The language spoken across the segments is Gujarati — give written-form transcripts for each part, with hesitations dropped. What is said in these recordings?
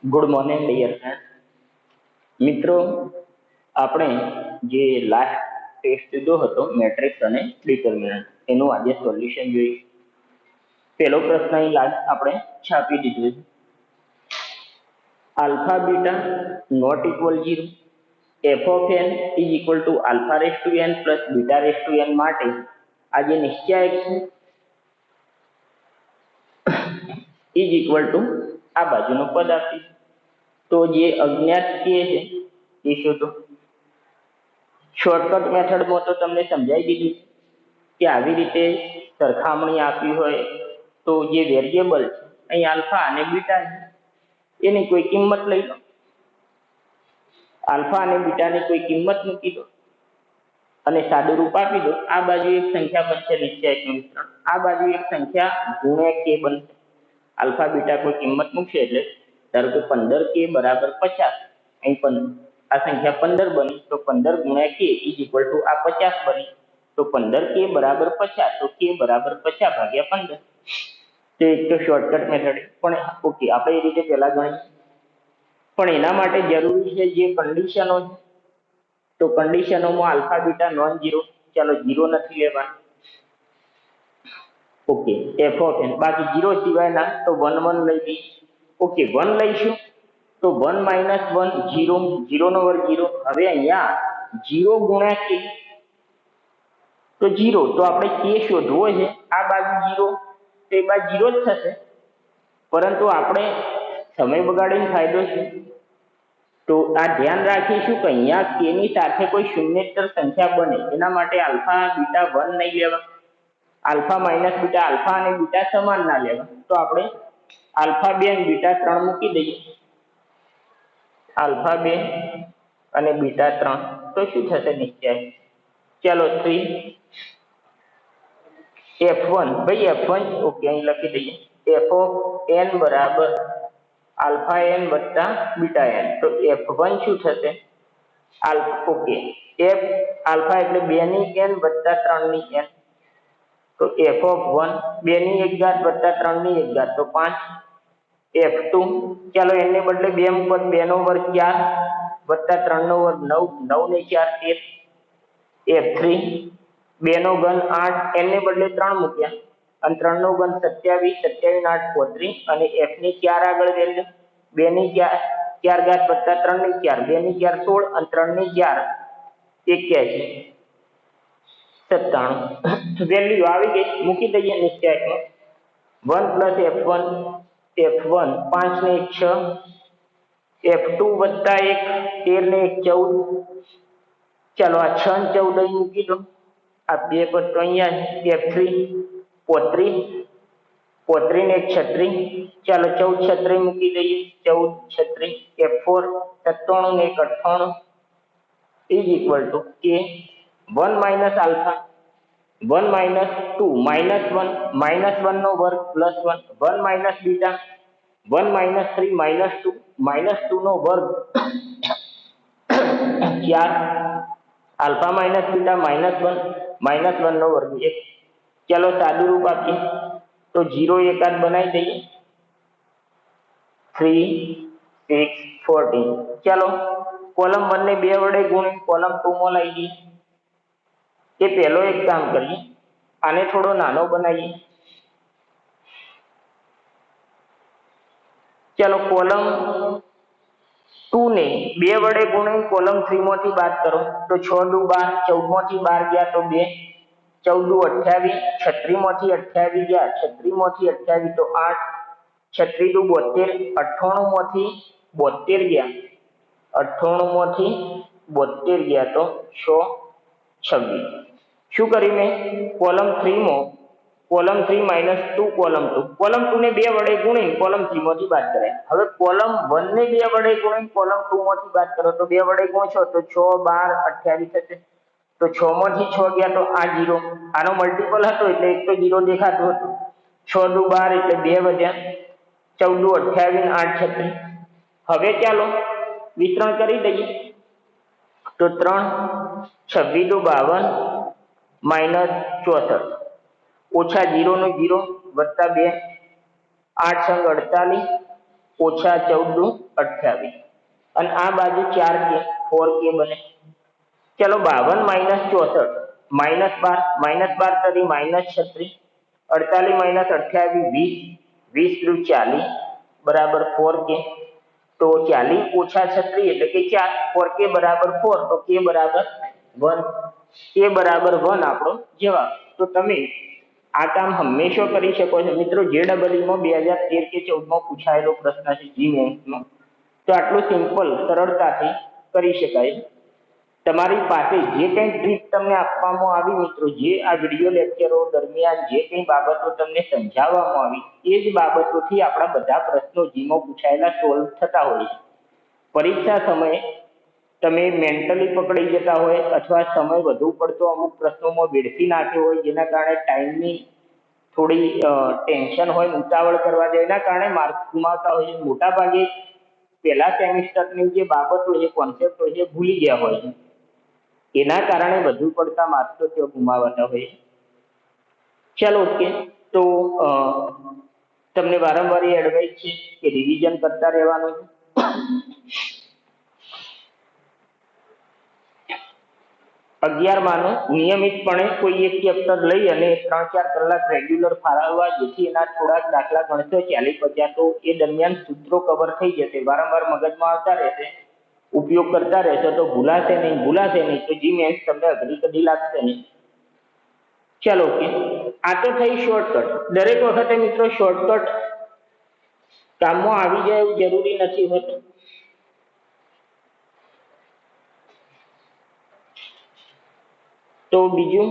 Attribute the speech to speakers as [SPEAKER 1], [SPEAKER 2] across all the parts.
[SPEAKER 1] Good morning dear friend. મિત્રો, આપણે જે લાસ્ટ ટેસ્ટ લીધો હતો મેટ્રિક્સ અને ડિટર્મિનન્ટ એનું આજે સોલ્યુશન જોઈએ. પહેલો પ્રશ્ન અહીં લાસ્ટ આપણે છાપી દીધો છે. Alpha beta not equal 0, F of N is equal to alpha raise to N plus beta raise to N માટે આ જે નિશ્ચયાંક છે ઇઝ ઇક્વલ ટુ આ બાજુનો પદ આપી. તો જે અજ્ઞાત કે છે એ શોધો. શોર્ટકટ મેથડમાં તો તમને સમજાવી દીધું કે આવી રીતે સરખામણી આપી હોય તો જે વેરિયેબલ છે અહીં આલ્ફા અને બીટા એની કોઈ કિંમત લઈ લો. આલ્ફા અને બીટાની કોઈ કિંમત મૂકી દો અને સાદું રૂપ આપી દો. આ બાજુ એક સંખ્યા બનશે નિશ્ચયાંકનું વિસ્તરણ, આ બાજુ એક સંખ્યા ગુણ્યા કે બનશે. આલ્ફા બીટા કોઈ કિંમત મૂકશે એટલે ધારો કે 15k બરાબર 50, અહીં આ સંખ્યા 15 બની તો 15 ગુણ્યા k ઇઝ ઇક્વલ ટુ આ 50 બની તો 15k બરાબર 50, તો k બરાબર 50 ભાગ્યા 15. તે એક તો શોર્ટકટ મેથડ પણ ઓકે, આપણે એ રીતે પહેલા ગણીએ. પણ એના માટે જરૂરી છે જે કન્ડિશનો છે, તો કન્ડિશનોમાં આલ્ફા બીટા નોન ઝીરો, ચાલો ઝીરો નથી લેવાનું. ઓકે, એફ ઓફ એન બાકી ઝીરો સિવાયના તો 1 1 લઈ લઈએ. ઓકે, 1 લઈશું તો 1 માઇનસ 1 0, 0 નો વર્ગ 0. હવે અહીંયા 0 ગુણ્યા કે તો 0, તો આપણે કે શોધવો છે. આ બાજુ 0 તો એ બાજુ 0 જ થશે, પરંતુ આપણે સમય બગાડીને ફાયદો છે. તો આ ધ્યાન રાખીશું કે અહીંયા કે ની સાથે કોઈ શૂન્યેતર સંખ્યા બને એના માટે આલ્ફા બીટા 1 નહીં લેવા. આલ્ફા માઇનસ બીટા, આલ્ફા અને બીટા સમાન ના લેવા. તો આપણે આલ્ફા 2 અને બીટા 3 મૂકી દઈએ. આલ્ફા 2 અને બીટા 3 તો શું થશે નિશ્ચયાંક? ચાલો 3 f1, ભાઈ f1 ઓકે અહીં લખી દઈએ. f ઓફ n બરાબર આલ્ફા n વત્તા બીટા n. તો f1 શું થશે? ઓકે, f આલ્ફા એટલે 2 ની n વત્તા 3 ની n, તો f ઓફ 1 2 ની 1 ઘાત વત્તા 3 ની 1 ઘાત તો 5. f2 ચાલો n ને બદલે 2 મૂકો, 2 નો વર્ગ 4 વત્તા 3 નો વર્ગ 9, 9 ને 4 13. f3 2 નો ઘન 8, n ને બદલે 3 મૂક્યા અને 3 નો ઘન 27, 27 ને 8 35 અને f ની 4 આગળ વેલ્યુ 2 ની 4 ઘાત વત્તા 3 ની 4, 2 ની 4 16 અને 3 ની 4 81 97. વેલ્યુ આવી ગઈ, મૂકી દઈએ નિશ્ચયાંકમાં. 1 પ્લસ f1, f1 5 ને 1 6, f2 વત્તા 1 13 ને 1 14. ચાલો આ 6 ને 14 અહીં મૂકી દો. આ બે પદ તો અહીંયા f3 35, 35 ને 1 36. ચાલો 14 36 મૂકી દઈએ. 14 36 f4 97 ને 1 98 ઇઝ ઇક્વલ ટુ કે 1 minus alpha 1 minus 2 minus 1 minus 1 નો વર્ગ plus 1, 1 minus beta 1 minus 3 minus 2 minus 2 નો વર્ગ 4, alpha minus beta minus 1 minus 1 નો વર્ગ 1. ચાલો સાદું રૂપ આપીએ તો 0 એકાદ બનાવી દઈએ. 3 6 14. ચાલો કોલમ 1 ને 2 વડે ગુણી કોલમ 2 માં લઈ દઈએ. એ પહેલો એક કામ કરીએ, આને થોડો નાનો બનાવીએ. ચાલો કોલમ 2 ને 2 વડે ગુણી કોલમ 3 માંથી બાદ કરો તો 6 દુ 12, 14 માંથી 12 ગયા તો 2, 14 દુ 28, 36 માંથી 28 ગયા, 36 માંથી 28 તો 8, 36 દુ 72, 98 માંથી 72 ગયા, 98 માંથી 72 ગયા તો 126. શું કર્યું મેં? કોલમ 3 માં કોલમ 3 માઇનસ 2 કોલમ 2, કોલમ 2 ને 2 વડે ગુણી કોલમ 3 માંથી બાદ કરાય. હવે કોલમ 1 ને 2 વડે ગુણી કોલમ 2 માંથી બાદ કરો તો 2 વડે ગુણશો તો 6 12 28 થશે. તો 6 માંથી 6 ગયા તો આ 0, આનો મલ્ટીપલ હતો એટલે એક તો 0 દેખાતું હતું. 6 દુ 12 એટલે 2 વધ્યા, 14 દુ 28 ને 8 36. હવે ચાલો વિસ્તરણ કરી દઈએ તો 3 26 દુ 52 માઇનસ 64 ઓછા 0 નો 0 વત્તા 2, 8 સંગ 48 ઓછા 14 દુ 28 અને આ બાજુ 4k 4k બને. ચલો 52 માઇનસ 64 -12 તરી -36 48 માઇનસ 28 20 20 દુ 40 બરાબર 4k. તો 40 ઓછા 36 એટલે કે 4 4k બરાબર 4 તો k બરાબર 1 k બરાબર 1 આપણો જવાબ. તો તમે આ કામ હંમેશા કરી શકો છો મિત્રો. JEE માં 2013 કે 14 માં પૂછાયેલો પ્રશ્ન છે GMAINS નો. તો આટલું સિમ્પલ સરળતાથી કરી શકાય. તમારી પાસે જે કંઈ ટ્રીક તમને આપવામાં આવી મિત્રો, જે આ વિડીયો લેક્ચરો દરમિયાન જે કંઈ બાબતો તમને સમજાવવામાં આવી એ જ બાબતોથી આપણા બધા પ્રશ્નો જીમાં પૂછાયેલા સોલ્વ થતા હોય છે. પરીક્ષા સમયે તમે મેન્ટલી પકડી જતા હોય અથવા સમય વધુ પડતો અમુક પ્રશ્નોમાં વેડફી નાખ્યો હોય, જેના કારણે ટાઈમની થોડી ટેન્શન હોય, ઉતાવળ કરવા જાય, એના કારણે માર્ક્સ ગુમાવતા હોય છે. મોટા ભાગે પહેલા સેમિસ્ટરની જે બાબત હોય છે, કોન્સેપ્ટ હોય છે, ભૂલી ગયા હોય છે. એના કારણે વધુ પડતા માર્ક્સ તો તેઓ ગુમાવતા હોય છે. ચાલો ઓકે. તો તમને વારંવાર એડવાઇસ છે કે રિવિઝન કરતા રહેવાનું. 11 માનું નિયમિતપણે કોઈ એક ચેપ્ટર લઈ અને 3-4 કલાક રેગ્યુલર ફાળવવા, જેથી એના થોડાક દાખલા ગણશો 40-50, તો એ દરમિયાન સૂત્રો કવર થઈ જશે, વારંવાર મગજમાં આવતા રહેશે, ઉપયોગ કરતા રહેશો તો ભૂલાશે નહીં. તો GMAINS તમને અઘરી કદી લાગશે નહીં. ચાલો ઓકે. આ તો થઈ શોર્ટકટ. દરેક વખતે મિત્રો શોર્ટકટ કામમાં આવી જાય એવું જરૂરી નથી હોતું. તો બીજું,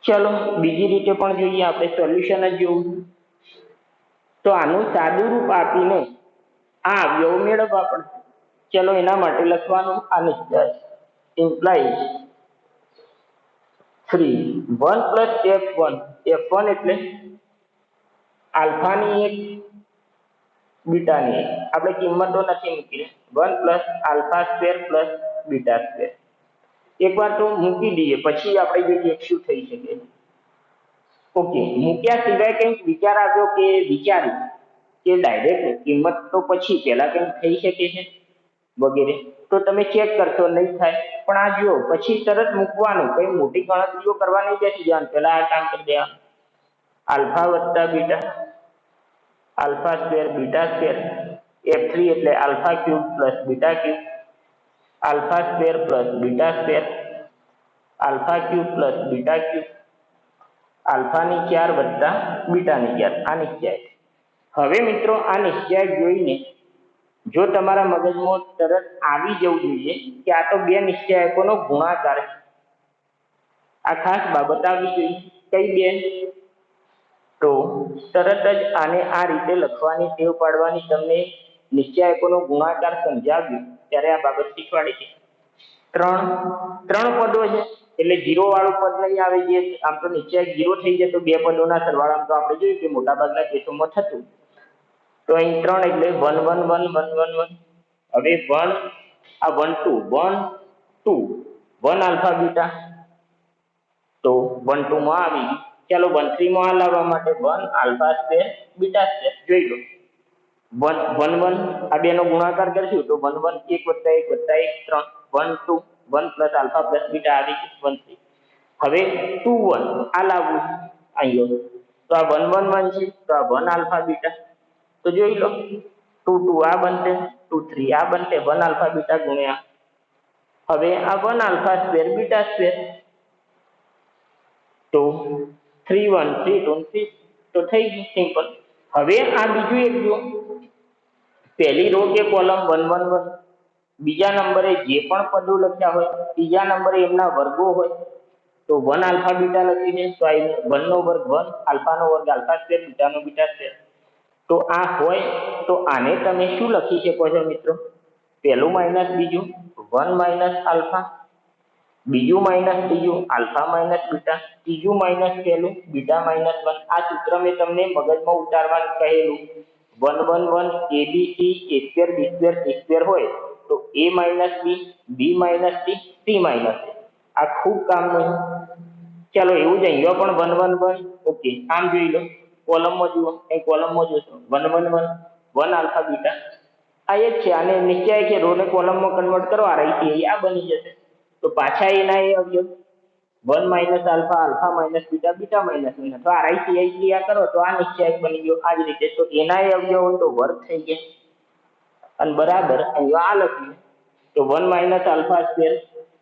[SPEAKER 1] ચલો બીજી રીતે પણ જોઈએ. આપણે સોલ્યુશન જ જોવું. તો આનું સાદું રૂપ આપીને આ અવયવ મેળવવા પડશે. ચલો એના માટે લખવાનું આ નિશ્ચય ઇમ્પ્લાઇઝ 3 1 પ્લસ f1. f1 એટલે આલ્ફાની એક બીટાની એક. આપણે કિંમતો નથી મૂકી. 1 plus alpha square plus beta square. એકવાર તો મૂકી દઈએ, પછી આપણે જોઈએ શું થઈ શકે. ઓકે. મૂક્યા સિવાય કંઈક વિચાર આવ્યો કે વિચાર્યું કે ડાયરેક્ટ કિંમત તો પછી પહેલા કંઈક થઈ શકે છે વગેરે, તો તમે ચેક કરશો, નહીં થાય. પણ આ જુઓ, પછી તરત મૂકવાનું, કઈ મોટી ગણતરીઓ કરવા નહીં બેસી જવાનું, પહેલા આ કામ કરી દેવાનું. આલ્ફા વત્તા beta, alpha square beta square, f3 એટલે alpha cube plus beta cube, alpha square plus beta square, alpha cube plus beta cube, આલ્ફાની 4 વત્તા બીટાની 4. આ નિશ્ચય. હવે મિત્રો આ નિશ્ચય જોઈને જો તમારા મગજમાં તરત આવી જવું જોઈએ કે આ તો બે નિશ્ચયકોનો ગુણાકાર છે. આ ખાસ બાબત આવી જોઈએ. કઈ બે? તો તરત જ આને આ રીતે લખવાની ટેવ પાડવાની. તમને નિશ્ચયકોનો ગુણાકાર સમજાવ્યું ત્યારે આ બાબત શીખવાડી છે. ત્રણ પદો છે એટલે 0 વાળું પદ નહીં આવે. જે આમ તો નિશ્ચય 0 થઈ જાય તો બે પદોના સરવાળામાં તો આપણે જોયું કે મોટાભાગના કેસોમાં થતું. તો અહીં 3 એટલે 1 1 1 1 1 1. હવે 1 આ 1 2 1 2 1 આલ્ફા બીટા, તો 1 2 માં આવી ગયું. ચાલો 1 3 માં લાવવા માટે 1 આલ્ફા સ્ક્વેર બીટા સ્ક્વેર. જોઈ લો 1 1 1 આ બેનો ગુણાકાર કરશું તો 1 1 1 વત્તા 1 વત્તા 1 3 1 2 1 પ્લસ આલ્ફા પ્લસ બીટા આવી ગયું 1 3. હવે 2 1 આ લાવવું અહીંયા, તો આ 1 1 1 છે, તો આ 1 આલ્ફા બીટા. તો જોઈ લો 2 2 આ બનશે, 2 3 આ બનશે, 1 આલ્ફા બીટા ગુણ્યા હવે આ 1 આલ્ફા સ્ક્વેર બીટા સ્ક્વેર. તો 3 1 3 2 3. તો થઈ ગયું સિમ્પલ. હવે આ બીજું એક જો, પહેલી રો કે કોલમ 1 1 1, બીજા નંબરે જે પણ પદો લખ્યા હોય, ત્રીજા નંબરે એમના વર્ગો હોય, તો 1 આલ્ફા બીટા લખી દે. તો આ 1 નો વર્ગ 1, આલ્ફાનો વર્ગ આલ્ફા સ્ક્વેર, બીટાનો બીટા સ્ક્વેર. તો આ હોય તો આને તમે શું લખી શકો છો મિત્રો? પહેલું માઇનસ બીજું 1 માઇનસ આલ્ફા, બીજું માઇનસ ત્રીજું આલ્ફા માઇનસ બીટા, ત્રીજું માઇનસ પહેલું બીટા માઇનસ 1. આ સૂત્ર મેં તમને મગજમાં ઉતારવાનું કહેલું. 1 1 1 abc a square b square c square હોય તો a minus b minus c minus a. આ ખૂબ કામનું. ચાલો એવું જ અહીંયા પણ 1 1 1. ઓકે, આમ જોઈ લો કોલમમાં જુઓ, અહીં કોલમમાં જોશો 1 1 1 1 આલ્ફા બીટા આ એ જ છે. આને નિશ્ચય કે રો ને કોલમમાં કન્વર્ટ કરો RICI આ બની જશે. તો પાછા એના એ અવયવ 1 minus alpha alpha minus beta beta minus beta તો RICI ક્રિયા કરો તો આ નિશ્ચય બની ગયો. આ જ રીતે તો એના એ અવયવ તો વર્ગ થઈ ગયા અને બરાબર અહીંયા આ લખ્યું તો 1 માઇનસ આલ્ફા સ્ક્વેર.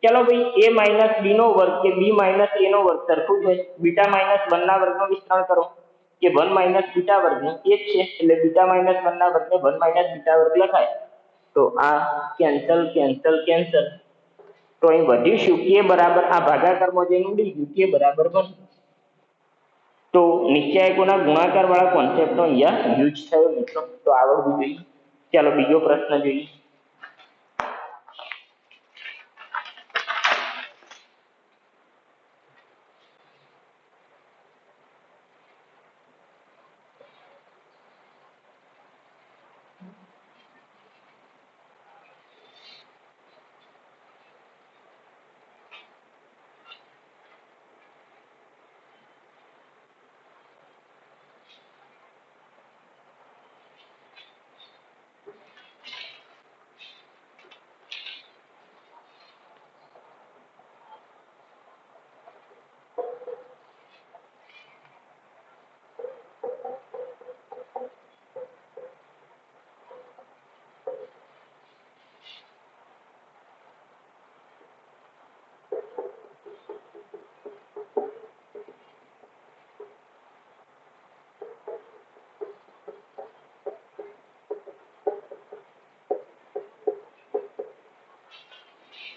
[SPEAKER 1] ચલો ભાઈ a માઇનસ b નો વર્ગ કે b માઇનસ a નો વર્ગ સરખું છે. બીટા માઇનસ 1 ના વર્ગનું વિસ્તરણ કરો કે 1 માઇનસ બીટા વર્ગનું એ જ છે એટલે બીટા માઇનસ 1 ના વર્ગને 1 માઇનસ બીટા વર્ગ લખાય. તો આ કેન્સલ કેન્સલ કેન્સલ તો અહીં વધ્યું શું કે બરાબર આ ભાગાકારમાં જઈને ઉડી ગયું કે બરાબર 1. તો નિશ્ચયકોના ગુણાકાર વાળા કોન્સેપ્ટનો અહીંયા યુઝ થયો મિત્રો. તો આવડવું જોઈએ. ચાલો બીજો પ્રશ્ન જોઈએ.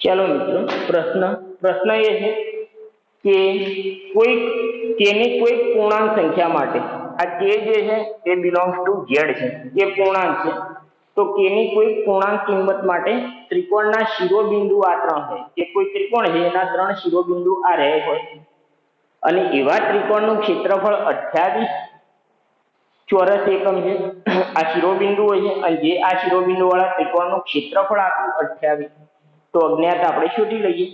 [SPEAKER 1] ચાલો મિત્રો પ્રશ્ન એ છે કે કોઈક કેની કોઈક પૂર્ણાંક સંખ્યા માટે આ કે જે છે એ બિલોંગ્સ ટુ ઝેડ છે એ પૂર્ણાંક છે. તો કેની કોઈક પૂર્ણાંક કિંમત માટે ત્રિકોણના શિરોબિંદુ આ 3 હોય કે કોઈ ત્રિકોણ છે એના 3 શિરોબિંદુ આ રહે હોય અને એવા ત્રિકોણનું ક્ષેત્રફળ 28 ચોરસ એકમ છે. આ શિરોબિંદુ હોય છે અને જે આ શિરોબિંદુ વાળા ત્રિકોણનું ક્ષેત્રફળ આપ્યું 28 તો અજ્ઞાત આપણે શોધી લઈએ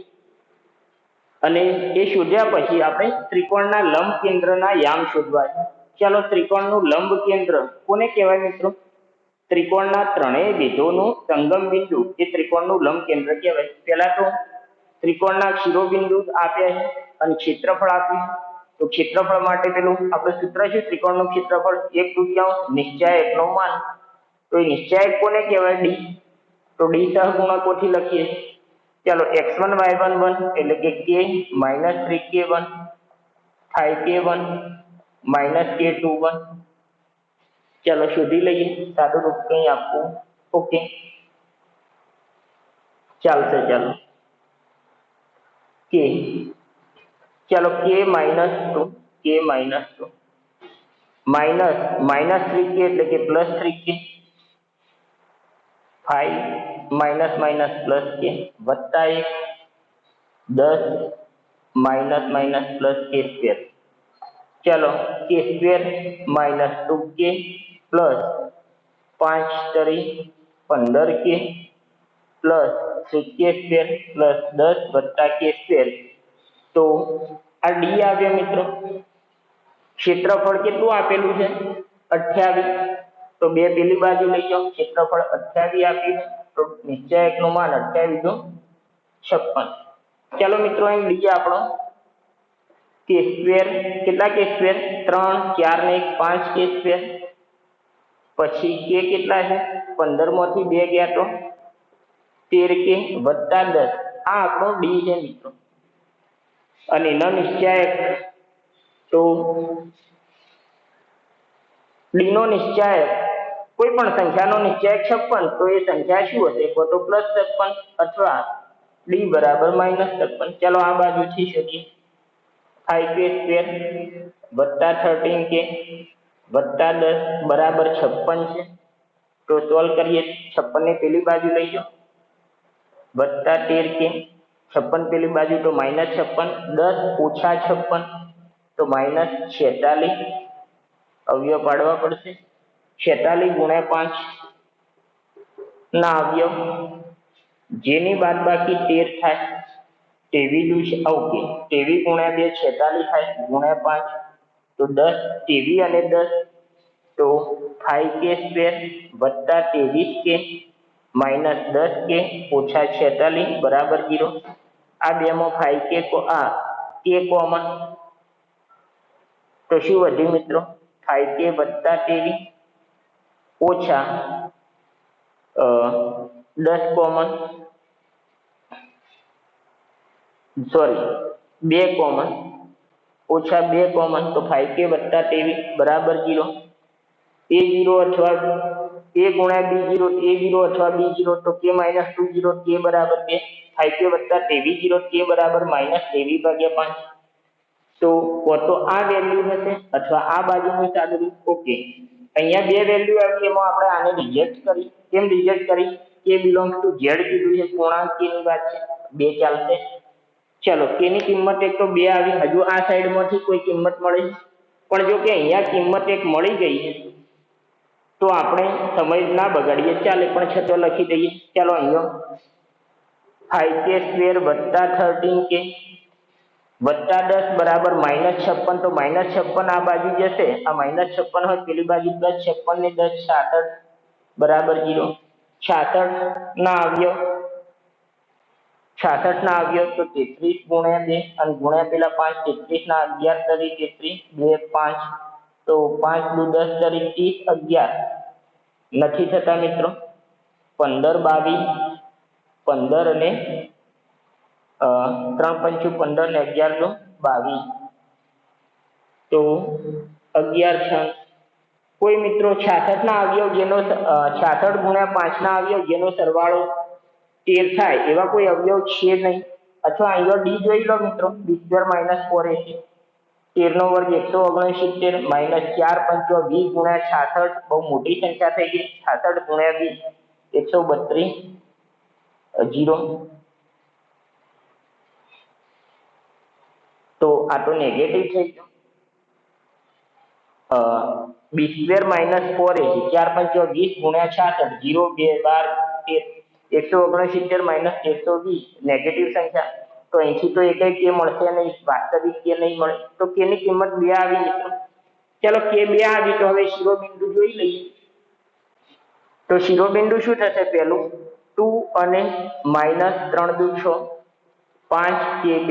[SPEAKER 1] અને એ શોધ્યા પછી આપણે ત્રિકોણના લંબ કેન્દ્રના યામ શોધવા છે. ચાલો ત્રિકોણનું લંબ કેન્દ્ર કોને કહેવાય મિત્રો? ત્રિકોણના ત્રણેય ભેદોનું સંગમ બિંદુ એ ત્રિકોણનું લંબ કેન્દ્ર કહેવાય. પહેલા તો ત્રિકોણના શિરોબિંદુ આપ્યા છે અને ક્ષેત્રફળ આપ્યું. તો ક્ષેત્રફળ માટે પેલું આપણે સૂત્ર છે ત્રિકોણનું ક્ષેત્રફળ 1/2 નિશ્ચાયકનો માન. તો એ નિશ્ચાયક કોને કહેવાય? ડી. તો ડી સહગુણકોથી લખીએ. ચાલો x1 y1 1 એટલે કે k - 3k1 5k1 - k2 1. ચાલો શોધી લઈએ. સાદું રૂપ કંઈ આપવું ઓકે ચાલશે. ચાલો k ચાલો k - 2 માઇનસ 3k એટલે કે plus 3k 5 minus plus k વત્તા 1 10 માઇનસ પ્લસ k સ્ક્વેર. ચાલો k સ્ક્વેર - 2k પ્લસ 5 તરી 15k plus 3k square plus 10 વત્તા k સ્ક્વેર. તો આ ડી આવ્યો મિત્રો. ક્ષેત્રફળ કેટલું આપેલું છે? 28. તો બે પેલી બાજુ લઈ જાઓ. ક્ષેત્રફળ 28 આપ્યું તો નિશ્ચાયકનું માન 28 * 56. ચાલો મિત્રો અહીં ડી આપણો k સ્ક્વેર કેટલા k સ્ક્વેર 3 4 ને 1 5 k સ્ક્વેર પછી k કેટલા છે 15 માંથી 2 ગયા તો 13k વત્તા 10 આ આપણો ડી છે મિત્રો. અને એનો નિશ્ચાયક તો ડી નો નિશ્ચાયક કોઈ પણ સંખ્યાનો નિશ્ચાયક 56 તો એ સંખ્યા શું હશે? તો +56 અથવા ડી બરાબર -56. ચાલો આ બાજુથી શોધીએ. 5k સ્ક્વેર વત્તા 13k વત્તા 10 બરાબર 56 છે. તો સોલ્વ કરીએ. 56 ને પેલી બાજુ લઈ જાઓ વત્તા 13k 56 પેલી બાજુ તો -56 10 ઓછા 56 તો -46. અવયવ પાડવા પડશે. 46 × 5 ના અવયવ જેની બાદબાકી 13 થાય તેવી ઓકે 23 × 2 46 થાય × 5 તો 10 23 અને 10 તો 5k² વત્તા 23k માઇનસ 10k ઓછા 46 બરાબર 0। આ બેમાં 5k k કોમન, તો શું વધ્યું મિત્રો? 5k વત્તા 23 ઓછા 10 કોમન, સોરી 2 કોમન, ઓછા 2 કોમન, તો 5k વત્તા 23 બરાબર 0। a0 અથવા a ગુણ્યા b0 a0 અથવા b0 તો k માઇનસ 2 0 k બરાબર 2, 5k વત્તા 23 0 k બરાબર માઇનસ 23/5। તો તો આ વેલ્યુ હશે અથવા આ બાજુનું સાદુરૂપ। ઓકે, અહીંયા બે વેલ્યુ આવી, એમાં આપણે આને રિજેક્ટ કરી। કેમ રિજેક્ટ કરી? k બિલોંગ્સ ટુ z કીધું છે, પૂર્ણાંક k ની વાત છે, 2 ચાલશે। ચલો, k ની કિંમત એક તો 2 આવી, હજુ આ સાઈડમાંથી કોઈ કિંમત મળે, પણ જો કે અહીંયા કિંમત એક મળી ગઈ છે તો આપણે સમય ના બગાડીએ, ચાલે, પણ છતો લખી દઈએ। ચાલો, અહીંયા 5k² વત્તા 13k વત્તા 10 બરાબર -56, તો -56 આ બાજુ જશે, આ -56 હોય પેલી બાજુ +56 ને 10 66 બરાબર 0। 66 ના આવ્યો તો 33 ગુણ્યા 2 અને ગુણ્યા પેલા 5, 33 ના 11 તરી 33 2 5, તો 5 દુ 10 તરી 30 11 નથી થતા મિત્રો। 15 22 15 અને 3 પંચું 15 ને 11 નો 22, તો 11 6। કોઈ મિત્રો 66 ના આવ્યો જેનો 66 ગુણ્યા 5 ના આવ્યો જેનો સરવાળો 13 થાય એવા કોઈ અવયવ છે નહીં, અથવા અહીંયા ડી જોઈ લો મિત્રો, d² - 4ac, 13 નો વર્ગ 169 માઇનસ 4 પંચો 20 ગુણ્યા 66, બહુ મોટી સંખ્યા થઈ ગઈ, 66 ગુણ્યા 20 132 0। તો આ તો નેગેટિવ થઈ ગયો। b² - 4ac, 4 પંચો 20 ગુણ્યા 66 0 2 12 169 માઇનસ 120 નેગેટિવ સંખ્યા, તો અહીંથી તો એક કે મળશે નહીં, વાસ્તવિક કે નહીં મળે, તો k ની કિંમત 2 આવી મિત્રો। ચાલો, k 2 આવી, તો હવે શિરોબિંદુ જોઈ લઈએ। તો શિરોબિંદુ શું થશે? પહેલું 2 અને -3 દુ 6, 5k2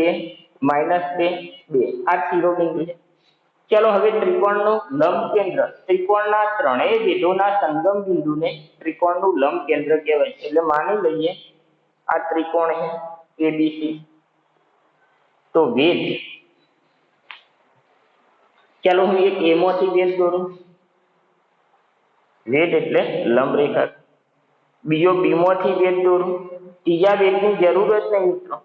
[SPEAKER 1] -2 2, આ શિરોબિંદુ છે। ચાલો, હવે ત્રિકોણનું લંબ કેન્દ્ર, ત્રિકોણના ત્રણેય વેધોના સંગમ બિંદુને ત્રિકોણનું લંબ કેન્દ્ર કહેવાય છે। એટલે માની લઈએ આ ત્રિકોણ છે abc, તો વેધ, ચાલો હું એક a માંથી વેધ દોરું, વેધ એટલે લંબ રેખા, બીજો b માંથી વેધ દોરું, ત્રીજા વેધની જરૂર જ નહીં મિત્રો,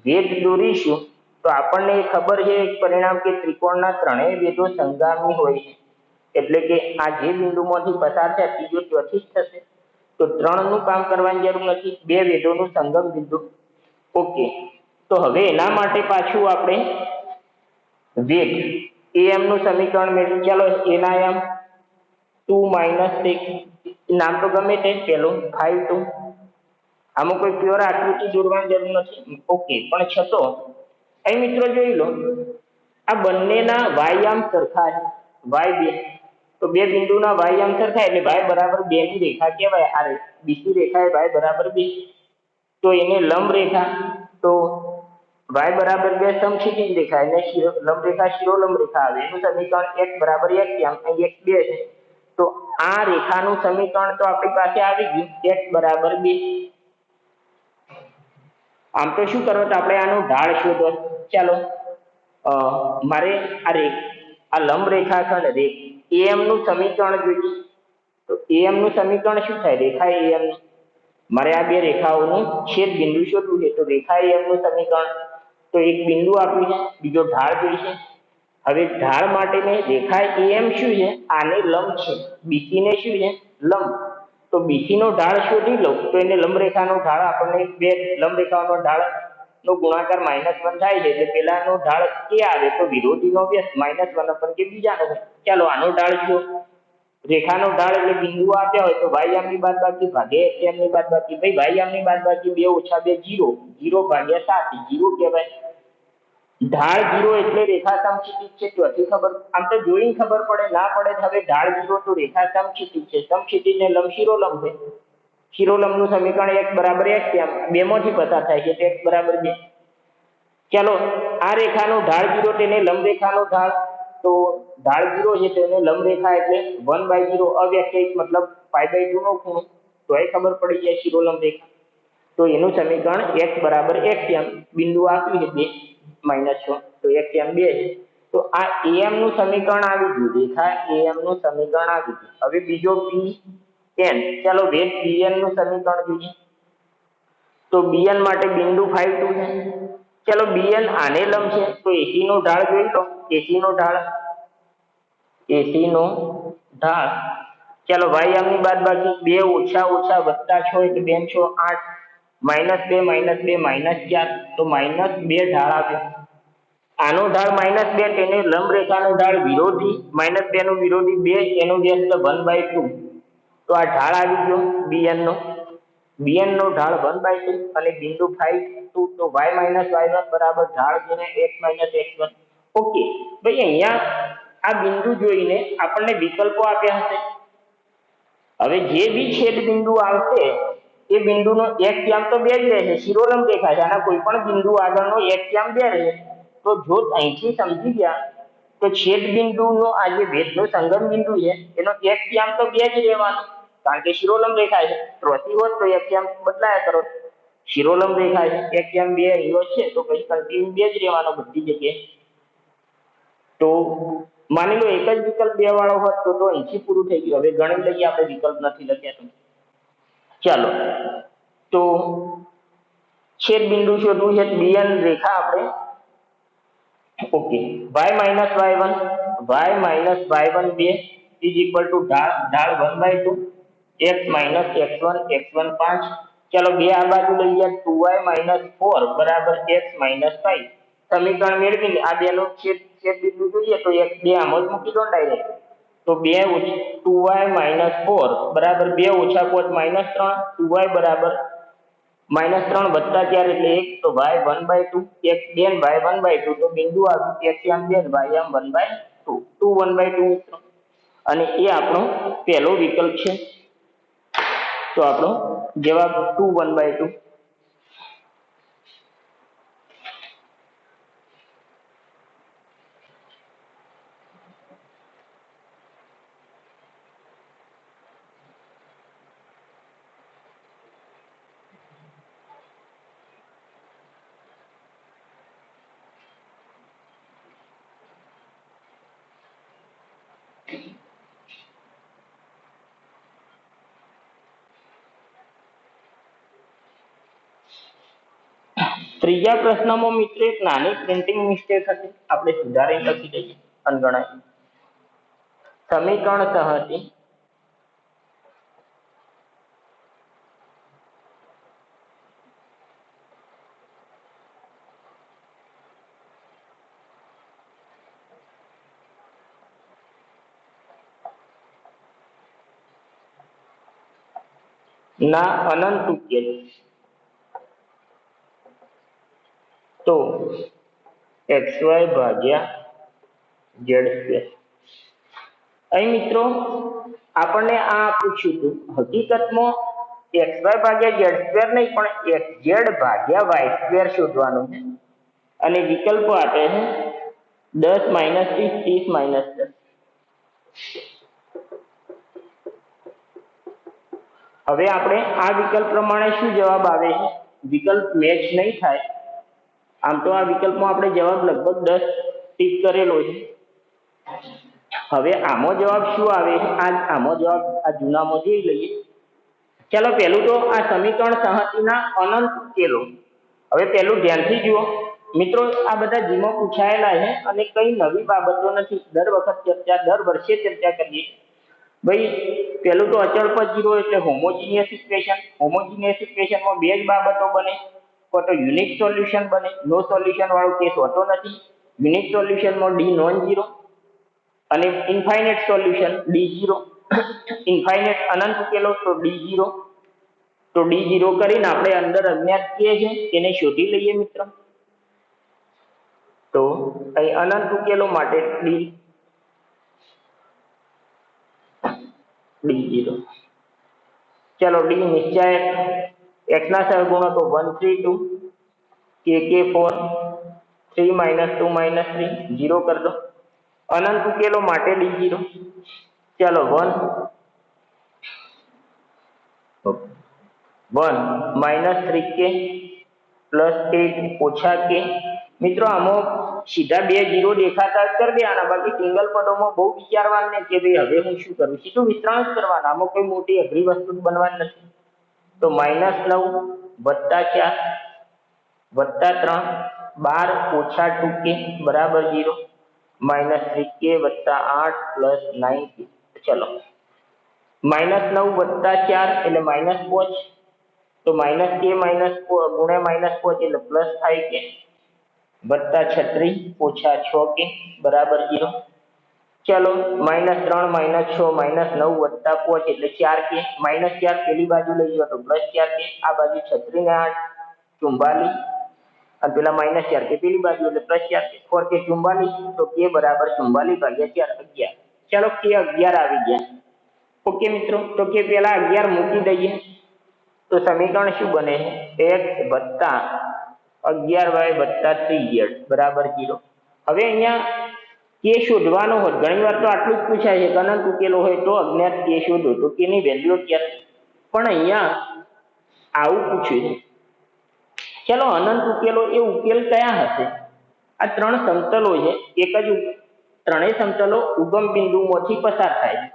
[SPEAKER 1] વેધ દોરીશું તો આપણને ખબર છે એક પરિણામ કે ત્રિકોણના ત્રણેય વેધો સંગામી હોય છે, એટલે કે આ જે બિંદુમાંથી પસાર થાય ત્રીજો ત્યાંથી જ થશે, તો 3 નું કામ કરવાની જરૂર નથી, બે વેધોનું સંગમ બિંદુ। ઓકે, તો હવે એના માટે પાછું આપણે વેધ am નું સમીકરણ મેળવી। ચાલો, એના એમ 2 - 6, નામ તો ગમે તે, પેલું 5 2, આમાં કોઈ પ્યોર આકૃતિ દોરવાની જરૂર નથી। ઓકે, પણ છતો અહીં મિત્રો જોઈ લો, આ બંનેના વાયામ સરખા છે, y2, તો બે બિંદુના વાયામ સરખા એટલે y બરાબર 2 ની રેખા કહેવાય। આ બીસી રેખા y બરાબર 2, તો એને લંબ રેખા, તો y બરાબર 2 સમક્ષિતિજ રેખા, એને લંબ રેખા શિરોલંબ રેખા આવે, એનું સમીકરણ x બરાબર 1, અહીં x 2 છે, તો આ રેખાનું સમીકરણ તો આપણી પાસે આવી ગયું, x બરાબર 2। આમ તો શું કરવું, આપણે આનો ઢાળ શોધો। ચાલો, મારે આ લંબ રેખાખંડ am નું સમીકરણ જોઈએ, તો am નું સમીકરણ શું થાય? રેખા am, મારે આ બે રેખાઓનું છેદ બિંદુ શોધવું છે, તો રેખા am નું સમીકરણ, તો એક બિંદુ આપ્યું છે, બીજો ઢાળ જોઈશે। હવે ઢાળ માટે મેં રેખા am શું છે? આને લંબ છે, bc ને શું છે? લંબ, તો bc નો ઢાળ શોધી લઉં તો એને લંબ રેખાનો ઢાળ, આપણને બે લંબ રેખાઓનો ઢાળ નો ગુણાકાર -1 થાય છે, એટલે પેલાનો ઢાળ a આવે તો વિરોધીનો વ્યસ્ત -1 કે બીજાનો હોય। ચાલો, આનો ઢાળ શું? રેખાનો ઢાળ એટલે બિંદુ આપ્યા હોય તો y ની બાદબાકી ભાગ્યા x ની બાદબાકી, ભાઈ y ની બાદબાકી 2 - 2 0, 0/7 0 કહેવાય। ઢાળ 0 એટલે રેખા સમક્ષિતિજ છે, ચોથી ખબર આમ તો જોઈને ખબર પડે, ના પડે હવે ઢાળ 0 તો રેખા સમક્ષિતિજ છે, સમક્ષિતિજ ને લંબ શિરોલંબ છે, શિરોલંબ નું સમીકરણ x બરાબર x બે માંથી પસાર થાય છે, x બરાબર 2. ચાલો આ રેખાનો ઢાળ 0 તેને લંબ રેખાનો ઢાળ, તો ઢાળ 0 છે તેને લંબ રેખા એટલે 1/0 અવ્યાખ્યાયિત મતલબ π/2 નો ખૂણો, તો એ ખબર પડી જાય શિરોલંબ રેખા, તો એનું સમીકરણ x બરાબર x બિંદુ આપ્યું છે 2 -6 તો x 2 છે, તો આ am નું સમીકરણ આવી ગયું, રેખા am નું સમીકરણ આવી ગયું. હવે બીજો bn, ચાલો વેધ bn નું સમીકરણ જોઈએ, તો bn માટે બિંદુ 5 2 છે, ચલો bn આને લંબ છે તો AC નો ઢાળ જોઈ લો, AC નો ઢાળ ચાલો y ની બાદબાકી 2 ઓછા ઓછા વત્તા 6 એટલે 2 6 8 -2 -4 તો -2 ઢાળ આવ્યો. આનો ઢાળ -2 તેને લંબ રેખાનો ઢાળ વિરોધી -2 નો વિરોધી 2 એનો વ્યાસ 1/2, તો આ ઢાળ આવી ગયો bn નો ઢાળ 1/2 અને બિંદુ 5 2, તો y - y1 બરાબર ઢાળ ગુણ્યા x - x1. ઓકે ભાઈ, અહીંયા આ બિંદુ જોઈને આપણને વિકલ્પો આપ્યા હશે. હવે જે બી છેદ બિંદુ આવશે એ બિંદુનો x તો 2 જ રહેશે, શિરોલંબ રેખા છે, આના કોઈ પણ બિંદુ આગળનો x 2 રહેશે. તો જો અહીંથી સમજી ગયા તો છેદ બિંદુનો આ જે ભેદનો સંગમ બિંદુ છે એનો x તો 2 જ રહેવાનો, કારણ કે શિરોલંબ રેખા છે. ત્રોસી હોત તો x બદલાયા કરો, શિરોલંબ રેખા છે, x 2 અહીંયો છે તો પછી કન્ટિન્યુ 2 જ રહેવાનો બધી જગ્યાએ. તો માની લો એક જ વિકલ્પ 2 વાળો હોત તો અહીંથી પૂરું થઈ ગયું. હવે ગણી લઈએ, આપણે વિકલ્પ નથી લખ્યા તો ચાલો, તો છેદ બિંદુ શોધવું છે, bn રેખા આપણે okay, y - y1 2 is equal to ઢાળ 1/2 x - x1 x1 5. ચલો 2 આ બાજુ લઈ ગયા, 2y - 4 બરાબર x - 5. સમીકરણ મેળવીને આ બેનો છેદ બિંદુ જોઈએ તો x 2 આમ જ મૂકી દો ડાયરેક્ટ, તો 2y - 4 બરાબર 2 ઓછા 5 -3, 2y બરાબર -3 વત્તા 4 એટલે 1, તો y 1/2 x 2 y 1/2, તો બિંદુ આવ્યું x 2 y 1/2 2 1/2 અને એ આપણો પહેલો વિકલ્પ છે, તો આપણો જવાબ 2 1/2. ત્રીજા પ્રશ્નમાં મિત્રો એક નાની પ્રિન્ટિંગ મિસ્ટેક હતી, આપણે સુધારીને લખી દઈએ અનગણાય. સમીકરણ સહતી ના અનંત ઉકેલ તો xy ભાગ્યા z². અહીં મિત્રો આપણને આ પૂછ્યું હતું, હકીકતમાં xy ભાગ્યા z² નહીં પણ xz ભાગ્યા y² શોધવાનું છે, અને વિકલ્પો આપે છે 10 - 30 30 - 10. હવે આપણે આ વિકલ્પ પ્રમાણે શું જવાબ આવે છે, વિકલ્પ મેચ નહીં થાય. આમ તો આ વિકલ્પમાં આપણે જવાબ લગભગ 10 ટીક કરેલો છે. હવે આમાં જવાબ શું આવે છે, આમાં જવાબ આ જૂનામાં જોઈ લઈએ. ચાલો પહેલું તો આ સમીકરણ સહતિના અનંત ઉકેલો. હવે પહેલું ધ્યાનથી જુઓ મિત્રો, આ બધા જીમાં પૂછાયેલા છે અને કઈ નવી બાબતો નથી, દર વર્ષે ચર્ચા કરીએ. ભાઈ પહેલું તો અચળ પદ 0 એટલે હોમોજીનિયસ ઇક્વેશન. હોમોજીનિયસ ઇક્વેશનમાં બે જ બાબતો બને, તો યુનિક સોલ્યુશન બને, નો સોલ્યુશન વાળો કેસ હોતો નથી. યુનિક સોલ્યુશનમાં ડી નોન ઝીરો અને infinite solution D zero. Infinite અનંત ઉકેલો તો ડી ઝીરો. તો ડી ઝીરો કરીને આપણે અંદર અજ્ઞાત કે છે એને શોધી લઈએ મિત્રો. તો અહીં અનંત ઉકેલો માટે d0. चलो d निश्चय x ना सहगुणक तो 1 3 2 k 4 3 - 2 - 3 0 कर दो. अनंत उकेलो माटे d0. चलो 1 -3k +8 - k. मित्रों आमो सीधा बे 0 देखाता कर देवाना, बाकी सिंगल पदों में बहु विचारवानुं नहीं कि भाई हवे हूँ शुं करूं, सीधुं विस्तार ज करवानुं, आमां कोई मोटी अघरी वस्तु बनवानी नथी. तो -9 + 4 + 3 12 - 2k बराबर 0. -3k + 8 + 9k. चलो -9 + 4 એટલે -5, तो -k गुणे -5 એટલે प्लस થાય કે +36 - 6k बराबर 0. चलो -3 - 6 -9 + 5 એટલે 4k. -4 પેલી બાજુ લઈ જાઓ તો +4k, આ બાજુ 36 ને 8 44 અને પેલા -4k પેલી બાજુ એટલે +4k. 4k 44, તો k બરાબર 44 / 4 11. चलो k 11 આવી ગયા. ओके मित्रों, तो के पहला 11 मूकी दઈએ तो समीकरण શું બને? x + 11y + 3z બરાબર 0. હવે અહીંયા k શોધવાનો હોય, ઘણીવાર તો આટલું જ પૂછાય છે કે અનંત ઉકેલો હોય તો અજ્ઞાત k શોધો, તો k ની વેલ્યુ 11. પણ અહીંયા આવું પૂછ્યું છે. ચલો અનંત ઉકેલો એ ઉકેલ કયા હશે? આ ત્રણ સમતલો છે, એક જ ત્રણેય સમતલો ઉગમ બિંદુમાંથી પસાર થાય છે.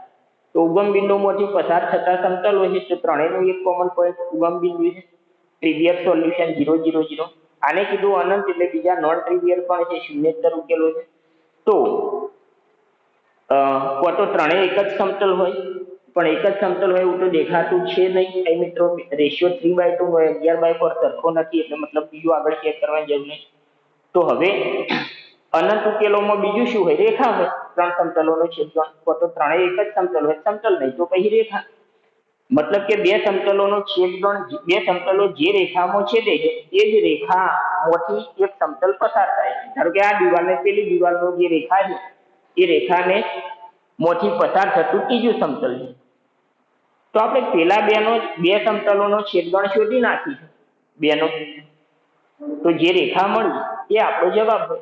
[SPEAKER 1] तो उगम बिंदु मोती पसार थता समतल होय तो त्रणेयनो एक कॉमन पॉइंट उगम बिंदु है. Trivial solution 0 0 0. आने कीधुं अनंत એટલે બીજા નોન ટ્રિવિયલ પણ છે, શૂન્યેતર ઉકેલો છે. તો કો તો ત્રણેય એક જ સમતલ હોય, પણ એક જ સમતલ હોય એવું તો દેખાતું છે નહીં. એ મિત્રો રેશિયો 3/2 હોય, 11/4 સરખો નથી, એટલે મતલબ બીજું આગળ ચેક કરવાની જરૂર નહીં. તો હવે अनंत उकेलोमां बीजुं शुं होय? रेखा होय. त्रण समतलोनो छेदगुण, तो त्रणेय एक ज समतल होय, समतल नहीं तो पछी रेखा. मतलब के बे समतलोनो छेदगुण, बे समतलो जे रेखामां छेदे छे ए ज रेखामांथी एक समतल पसार थाय छे. धारो के आ दीवालने पेली दीवालनो जे रेखा छे ए रेखाने मांथी पसार थतुं तीजुं समतल छे. तो आपणे पेला बे समतलोनो छेदगुण शोधी नाखीशुं बेनो, तो जे रेखा मळी ए आपणो जवाब होय.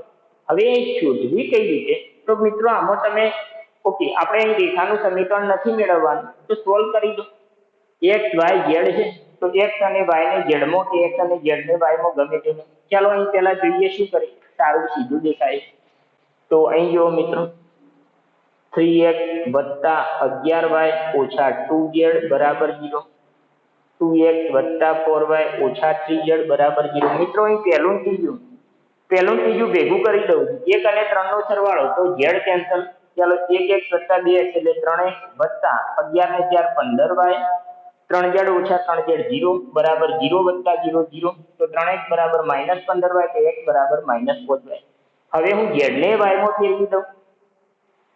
[SPEAKER 1] હવે શોધવી કઈ રીતે? તો મિત્રો આમાં તમે ઓકે આપણે અહીં રેખાનું સમીકરણ નથી મેળવવાનું, તો સોલ્વ કરી દો. x y z છે તો x અને y ને z માં કે x અને z ને y માં ગમે તે. ચાલો અહીં પહેલા જોઈએ શું કરે, સારું સીધું દેખાય. તો અહીં જુઓ મિત્રો, 3x + 11y - 2z બરાબર 0. 2x + 4y - 3z બરાબર 0. મિત્રો અહીં પહેલું ત્રીજું ભેગું કરી દઉં, 1 અને 3 નો સરવાળો તો z કેન્સલ. ચાલો 1x + 2x એટલે 3x + 11 ને 4 15y, 3z - 3z 0 બરાબર 0 + 0 0. તો 3x બરાબર -15y, તો x બરાબર -5y. હવે હું z ને y માં ફેરવી દઉં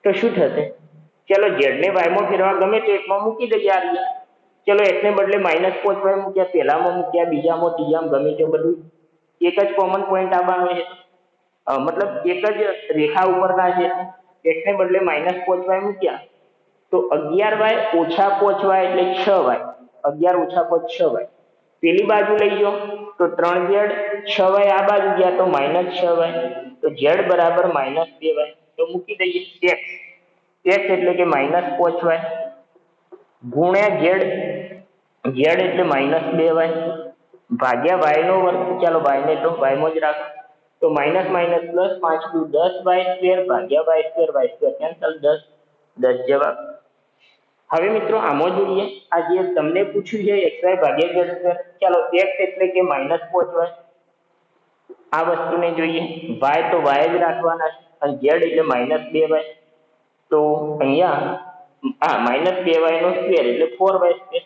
[SPEAKER 1] તો શું થશે? ચલો z ને y માં ફેરવા ગમે તો એકમાં મૂકી દઈએ આ રીતે. ચલો x ને બદલે -5y મૂક્યા, પહેલામાં મૂક્યા, બીજામાં, ત્રીજામાં, ગમે તે બધું एक ज कॉमन पॉइंट आवવાનો છે. मतलब एक ज रेखा ઉપરના છે. x ને બદલે -5y મૂક્યા તો 11y - 5y એટલે 6y. 11 - 5 6y. પેલી બાજુ લઈ જાઓ તો 3z, 6y આ બાજુ ગયા તો -6y, તો z બરાબર -2y. તો મૂકી દઈએ x. x એટલે કે -5y ગુણ્યા z, z એટલે -2y ભાગ્યા y નો વર્ગ. ચાલો y ને તો y માં જ રાખો, તો માઇનસ માઇનસ પ્લસ 5 × 10y² ભાગ્યા y² કેન્સલ, 10 જવાબ. હવે મિત્રો આમાં જોઈએ, આ જે તમને પૂછ્યું છે xy ભાગ્યા z². ચાલો x એટલે કે -5y, આ વસ્તુને જોઈએ. y તો y જ રાખવાના છે અને z એટલે -2y. તો અહીંયા -2y નો સ્ક્વેર એટલે 4y².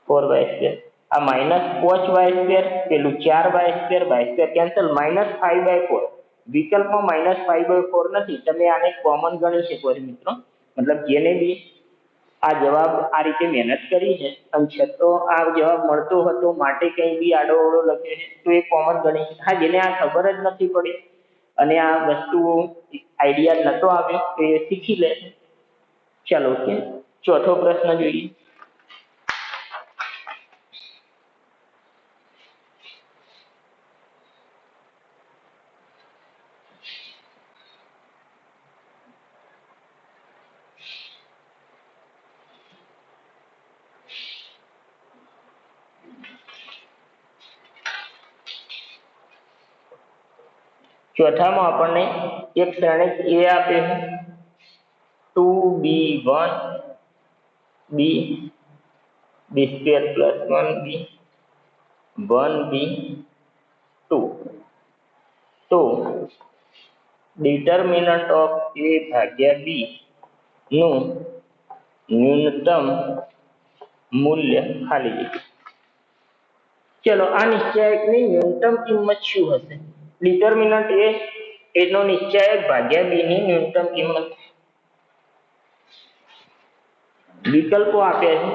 [SPEAKER 1] 4y². आ -5y² પેલું 4y² y² કેન્સલ, -5/4. વિકલ્પમાં -5/4 નથી, તમે આને કોમન ગણી શકો છો મિત્રો. મતલબ જેને બી આ જવાબ આ રીતે મહેનત કરી છે અને છતો આ જવાબ મળતો હતો માટે કંઈ બી આડો અવળો લખ્યો છે તો એ કોમન ગણી. હા, જેને આ ખબર જ નથી પડી અને આ વસ્તુઓ આઈડિયા નતો આવ્યો તો એ શીખી લે. ચાલો ઓકે, ચોથો પ્રશ્ન જોઈએ. ચોથામાં આપણને એક શ્રેણિક એ આપે છે 2b1 b b² + 1b 1b2. તો ડિટર્મિનન્ટ ઓફ a ભાગ્યા b નું ન્યૂનતમ મૂલ્ય ખાલી જગ્યા. ચલો આ નિશ્ચાયકની ન્યૂનતમ કિંમત શું હશે? ડિટર્મિનન્ટ એ એનો નિશ્ચાયક ભાગ્યા b ની ન્યૂનતમ કિંમત. વિકલ્પો આપ્યા છે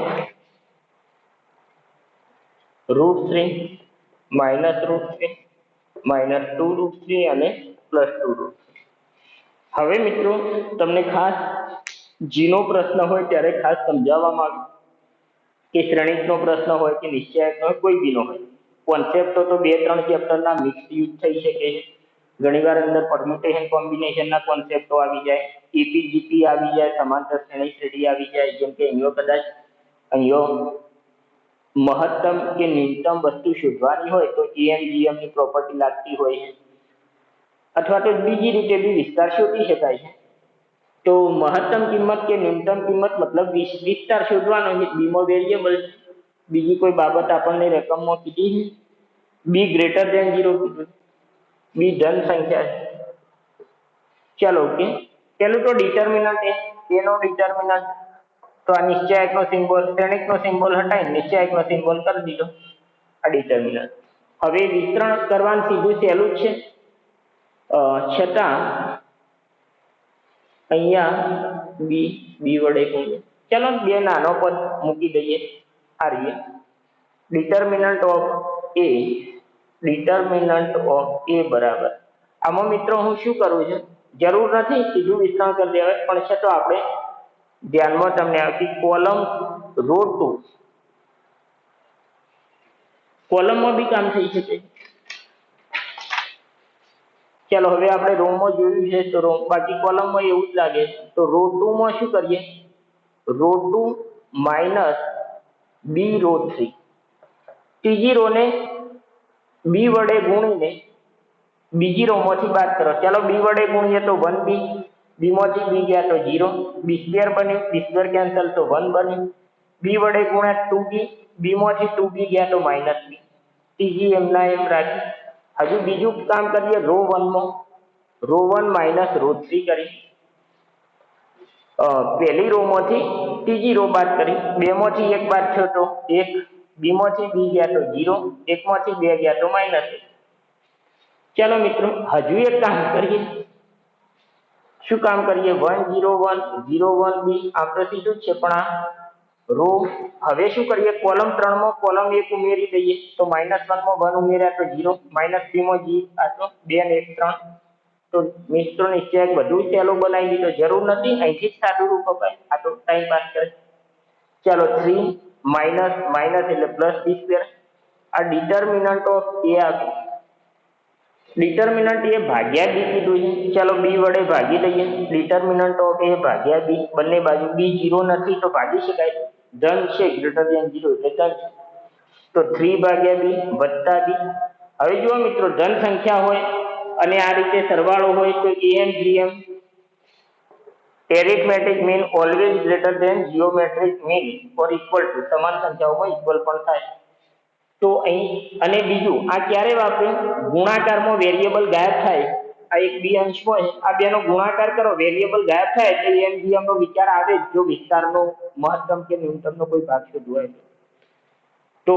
[SPEAKER 1] √3, -√3, -2√3 અને +2√3. હવે મિત્રો તમને ખાસ જીનો પ્રશ્ન હોય ત્યારે ખાસ સમજાવવામાં આવે કે શ્રેણિકનો પ્રશ્ન હોય કે નિશ્ચાયકનો હોય, કોઈ બીનો હોય, કોન્સેપ્ટો તો 2-3 ચેપ્ટરના મિક્સ યુઝ થઈ શકે છે. ઘણીવાર અંદર પરમ્યુટેશન કોમ્બિનેશનના કોન્સેપ્ટો આવી જાય, એપીજીપી આવી જાય, સમાંતર શ્રેણી શ્રેઢી આવી જાય. જેમ કે અહીંયા મહત્તમ કે ન્યૂનતમ વસ્તુ શોધવાની હોય તો એએમજીએમ ની પ્રોપર્ટી લાગતી હોય છે, અથવા તો બીજી રીતે બી વિસ્તાર શોધી શકાય છે. તો મહત્તમ કિંમત કે ન્યૂનતમ કિંમત મતલબ વિસ્તાર શોધવાનો છે. બીમાં વેરિયેબલ, બીજી કોઈ બાબત આપણને રકમમાં કીધી છે. બી ગ્રેટર ધેન 0 કીધું, બી ધન સંખ્યા છે. ચાલો ઓકે, પેલું તો ડિટર્મિનન્ટ એનો ડિટર્મિનન્ટ તો આ નિશ્ચાયકનો સિમ્બોલ, શ્રેણિકનો સિમ્બોલ હટાવી નિશ્ચાયકનો સિમ્બોલ કરી દીધો, આ ડિટર્મિનન્ટ. હવે વિસ્તરણ કરવાનું સીધું સહેલું જ છે, છતાં અહીંયા બી વડે ગુણીએ. ચલો બે નાનો પદ મૂકી દઈએ. આ રીતે ડિટર્મિનન્ટ ઓફ એ બરાબર, આમાં મિત્રો હું શું કરું છું, જરૂર નથી સીધું વિસ્તરણ કરી દેવાય, પણ છતાં આપણે ધ્યાનમાં તમને આવતી કોલમ રો 2, કોલમમાં બી કામ થઈ શકે. ચાલો હવે આપણે રોમાં જોયું છે તો બાકી કોલમમાં એવું જ લાગે તો રો 2 માં શું કરીએ, રો 2 - b રો 3, ત્રીજી રોને બી વડે ગુણીને બીજી રોમાંથી બાદ કરો. ચાલો બી વડે ગુણીએ તો 1b, બીમાંથી બી ગયા તો 0, b² બન્યું, b² કેન્સલ તો 1 બન્યું. બી વડે ગુણ્યા 2b, બીમાંથી 2b ગયા તો -b, ત્રીજી એમના એમ રાખી. હજુ બીજું કામ કરીએ રો 1 માં, રો 1 - રો 3 કરી, પહેલી રો માંથી ત્રીજી રો બાદ કરી, 2 માંથી 1 બાદ થયો તો 1, બીમાંથી બી ગયા તો 0, 1 માંથી 2 ગયા તો -1. ચાલો મિત્રો હજુ એક કામ કરીએ. શું કામ કરીએ? 1 0 1 0 1 બી આપણે સીધું જ છે, પણ આ રો હવે શું કરીએ, કોલમ 3 માં કોલમ 1 ઉમેરી દઈએ તો -1 માં 1 ઉમેર્યા તો 0, -3 માં જી આ તો 2 ને 1 3. તો મિત્રો નિશ્ચયક બધું સહેલું બનાવી દીધો, જરૂર નથી અહીંથી જ સાદું રૂપ અપાય, આ તો ટાઈમ પાસ કરે. ચાલો 3 - એટલે +b². આ ડિટર્મિનન્ટ ઓફ એ આવ્યું, ડિટર્મિનન્ટ એ ભાગ્યા બી કીધું છે. ચાલો બી વડે ભાગી દઈએ, ડિટર્મિનન્ટ ઓફ એ ભાગ્યા બી, બંને બાજુ બી 0 નથી તો ભાગી શકાય, ધન છે ગ્રેટર ધેન 0 એટલે ધન છે. તો 3 ભાગ્યા બી વત્તા બી. હવે જુઓ મિત્રો ધન સંખ્યા હોય અને આ રીતે સરવાળો હોય તો AM GM arithmetic mean always greater than geometric mean or equal to, સમાન સંખ્યાઓમાં ઇક્વલ પણ થાય. તો અહીં અને બીજું આ ક્યારે વાપર્યું, ગુણાકારમાં વેરિયેબલ ગાયબ થાય, આ એક બી અંશ હોય, આ બેનો ગુણાકાર કરો વેરિયેબલ ગાયબ થાય એટલે એએમજીએમ નો વિચાર આવે જ, જો વિસ્તારનો મહત્તમ કે ન્યૂનતમનો કોઈ ભાગ શોધવો હોય તો.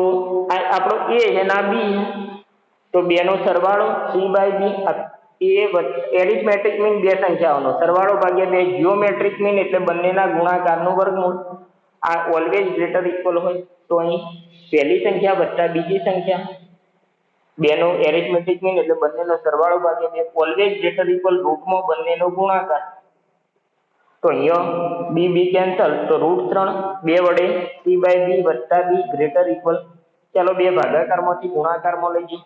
[SPEAKER 1] આ આપણો એ છે ને આ બી, તો બેનો સરવાળો 3/b, એ એરિથમેટિક મીન બે સંખ્યાઓનો સરવાળો ભાગ્યા 2, જીઓમેટ્રિક મીન એટલે બંનેના ગુણાકારનું વર્ગમૂળ. આ ઓલવેઝ ગ્રેટર ઇક્વલ હોય તો અહીં પહેલી સંખ્યા વત્તા બીજી સંખ્યા, બેનો એરિથમેટિક મીન એટલે બંનેનો સરવાળો ભાગ્યા 2 ઓલવેઝ ગ્રેટર ઇક્વલ રૂટમાં બંનેનો ગુણાકાર. તો અહીંયા બી બી કેન્સલ, તો √3 2 વડે c/b વત્તા b ગ્રેટર ઇક્વલ, ચાલો બે ભાગાકારમાંથી ગુણાકારમાં લઈ જઈએ,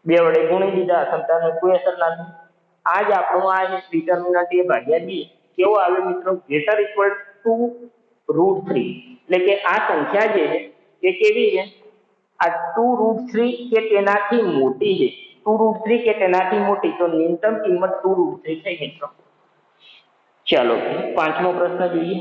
[SPEAKER 1] 2 વડે ગુણી દીધા, સંતાનનો કોઈ અસર ના થઈ. આ જ આપણું આ ડિટર્મિનન્ટ a ભાગ્યા b કેવો આવે મિત્રો? ગ્રેટર ઇક્વલ ટુ √3, એટલે કે આ સંખ્યા જે છે એ કેવી છે? આ 2√3 કે તેનાથી મોટી છે. 2√3 કે તેનાથી મોટી, તો ન્યૂનતમ કિંમત 2√3 થઈ મિત્રો. ચાલો પાંચમો પ્રશ્ન જોઈએ.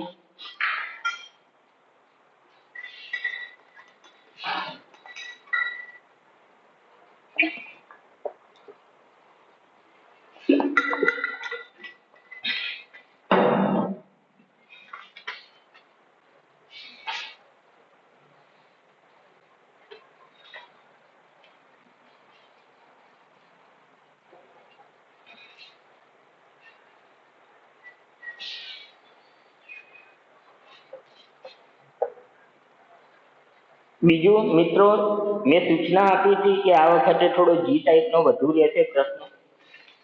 [SPEAKER 1] બીજું મિત્રો, મેં સૂચના આપી હતી કે આ વખતે થોડો જી ટાઈપનો વધુ રહેશે પ્રશ્ન.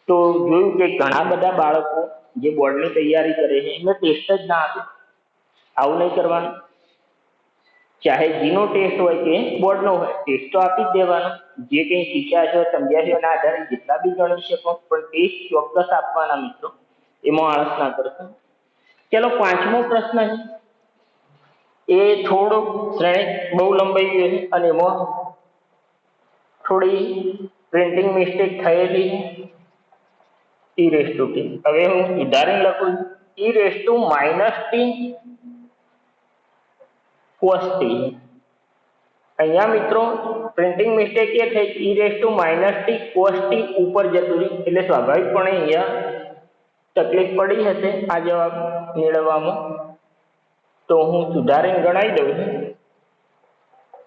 [SPEAKER 1] તો જોયું કે ઘણા બધા બાળકો જે બોર્ડની તૈયારી કરે છે એમને ટેસ્ટ જ ના આપે. આવું નહીં કરવાનું. ચાહે જીનો ટેસ્ટ હોય કે બોર્ડનો હોય, ટેસ્ટ તો આપી જ દેવાનો. જે કંઈ શીખ્યા છો, સમજ્યા છો એના આધારે જેટલા બી ગણી શકો, પણ ટેસ્ટ ચોક્કસ આપવાના મિત્રો. એમાં આળસ ના કરશો. ચલો પાંચમો પ્રશ્ન છે એ થોડુંક શ્રેણી બહુ લંબાઈ ગયું છે અને એમાં થોડી પ્રિન્ટિંગ મિસ્ટેક થયેલી છે. e⁻t. હવે હું ઉદાહરણ લખું છું. e⁻t cos t. અહીંયા મિત્રો પ્રિન્ટિંગ મિસ્ટેક એ થઈ, e⁻t cos t ઉપર જતું રહ્યું, એટલે સ્વાભાવિકપણે અહીંયા તકલીફ પડી હશે આ જવાબ મેળવવામાં. તો હું સુધારીને ગણાવી દઉં છું.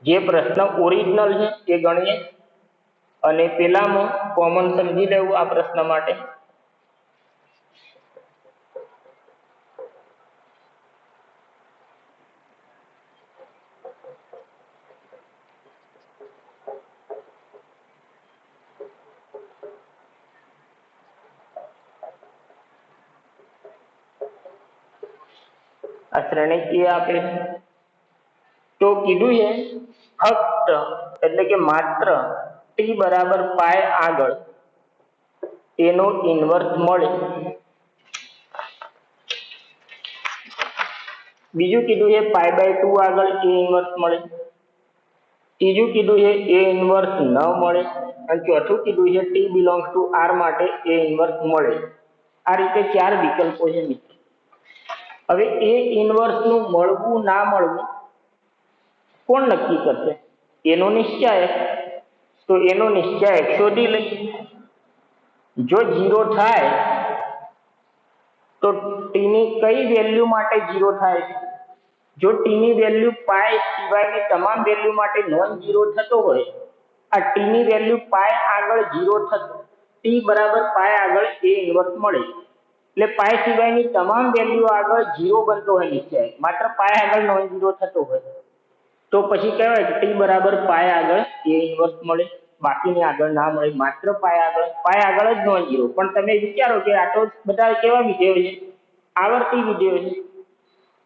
[SPEAKER 1] જે પ્રશ્ન ઓરિજિનલ છે એ ગણીએ અને પેલામાં કોમન સમજી લેવું આ પ્રશ્ન માટે. આ શ્રેણી કે આપે તો કીધું છે ફક્ત એટલે કે માત્ર t બરાબર પાય આગળ એનો ઇન્વર્સ મળે. બીજું કીધું છે π/2 આગળ a ઇન્વર્સ મળે. ત્રીજું કીધું છે a ઇન્વર્સ ન મળે. અને ચોથું કીધું છે t બિલોંગ્સ ટુ r માટે a ઇન્વર્સ મળે. આ રીતે 4 વિકલ્પો છે મિત્રો. હવે a ઇન્વર્સ નું મળવું ના મળવું કોણ નક્કી કરશે? એનો નિશ્ચાયક. તો એનો નિશ્ચાયક શોધી લઈ. જો 0 થાય તો t ની કઈ વેલ્યુ માટે 0 થાય? જો t ની વેલ્યુ પાય સિવાયની તમામ વેલ્યુ માટે નોન ઝીરો થતો હોય, આ t ની વેલ્યુ પાય આગળ 0 થતો, t બરાબર પાય આગળ a ઇન્વર્સ મળે. એટલે પાય સિવાયની તમામ વેલ્યુ આગળ 0 બનતો હોય નિશ્ચય, માત્ર પાય આગળ નોન ઝીરો થતો હોય, તો પછી કહેવાય કે t બરાબર પાય આગળ a ઇન્વર્સ મળે. બાકીની આગળ ના મળે, માત્ર પાય આગળ જ નોન ઝીરો. પણ તમે વિચારો કે આ તો બધા કેવા વિધેયો છે? આવર્તી વિધેયો છે.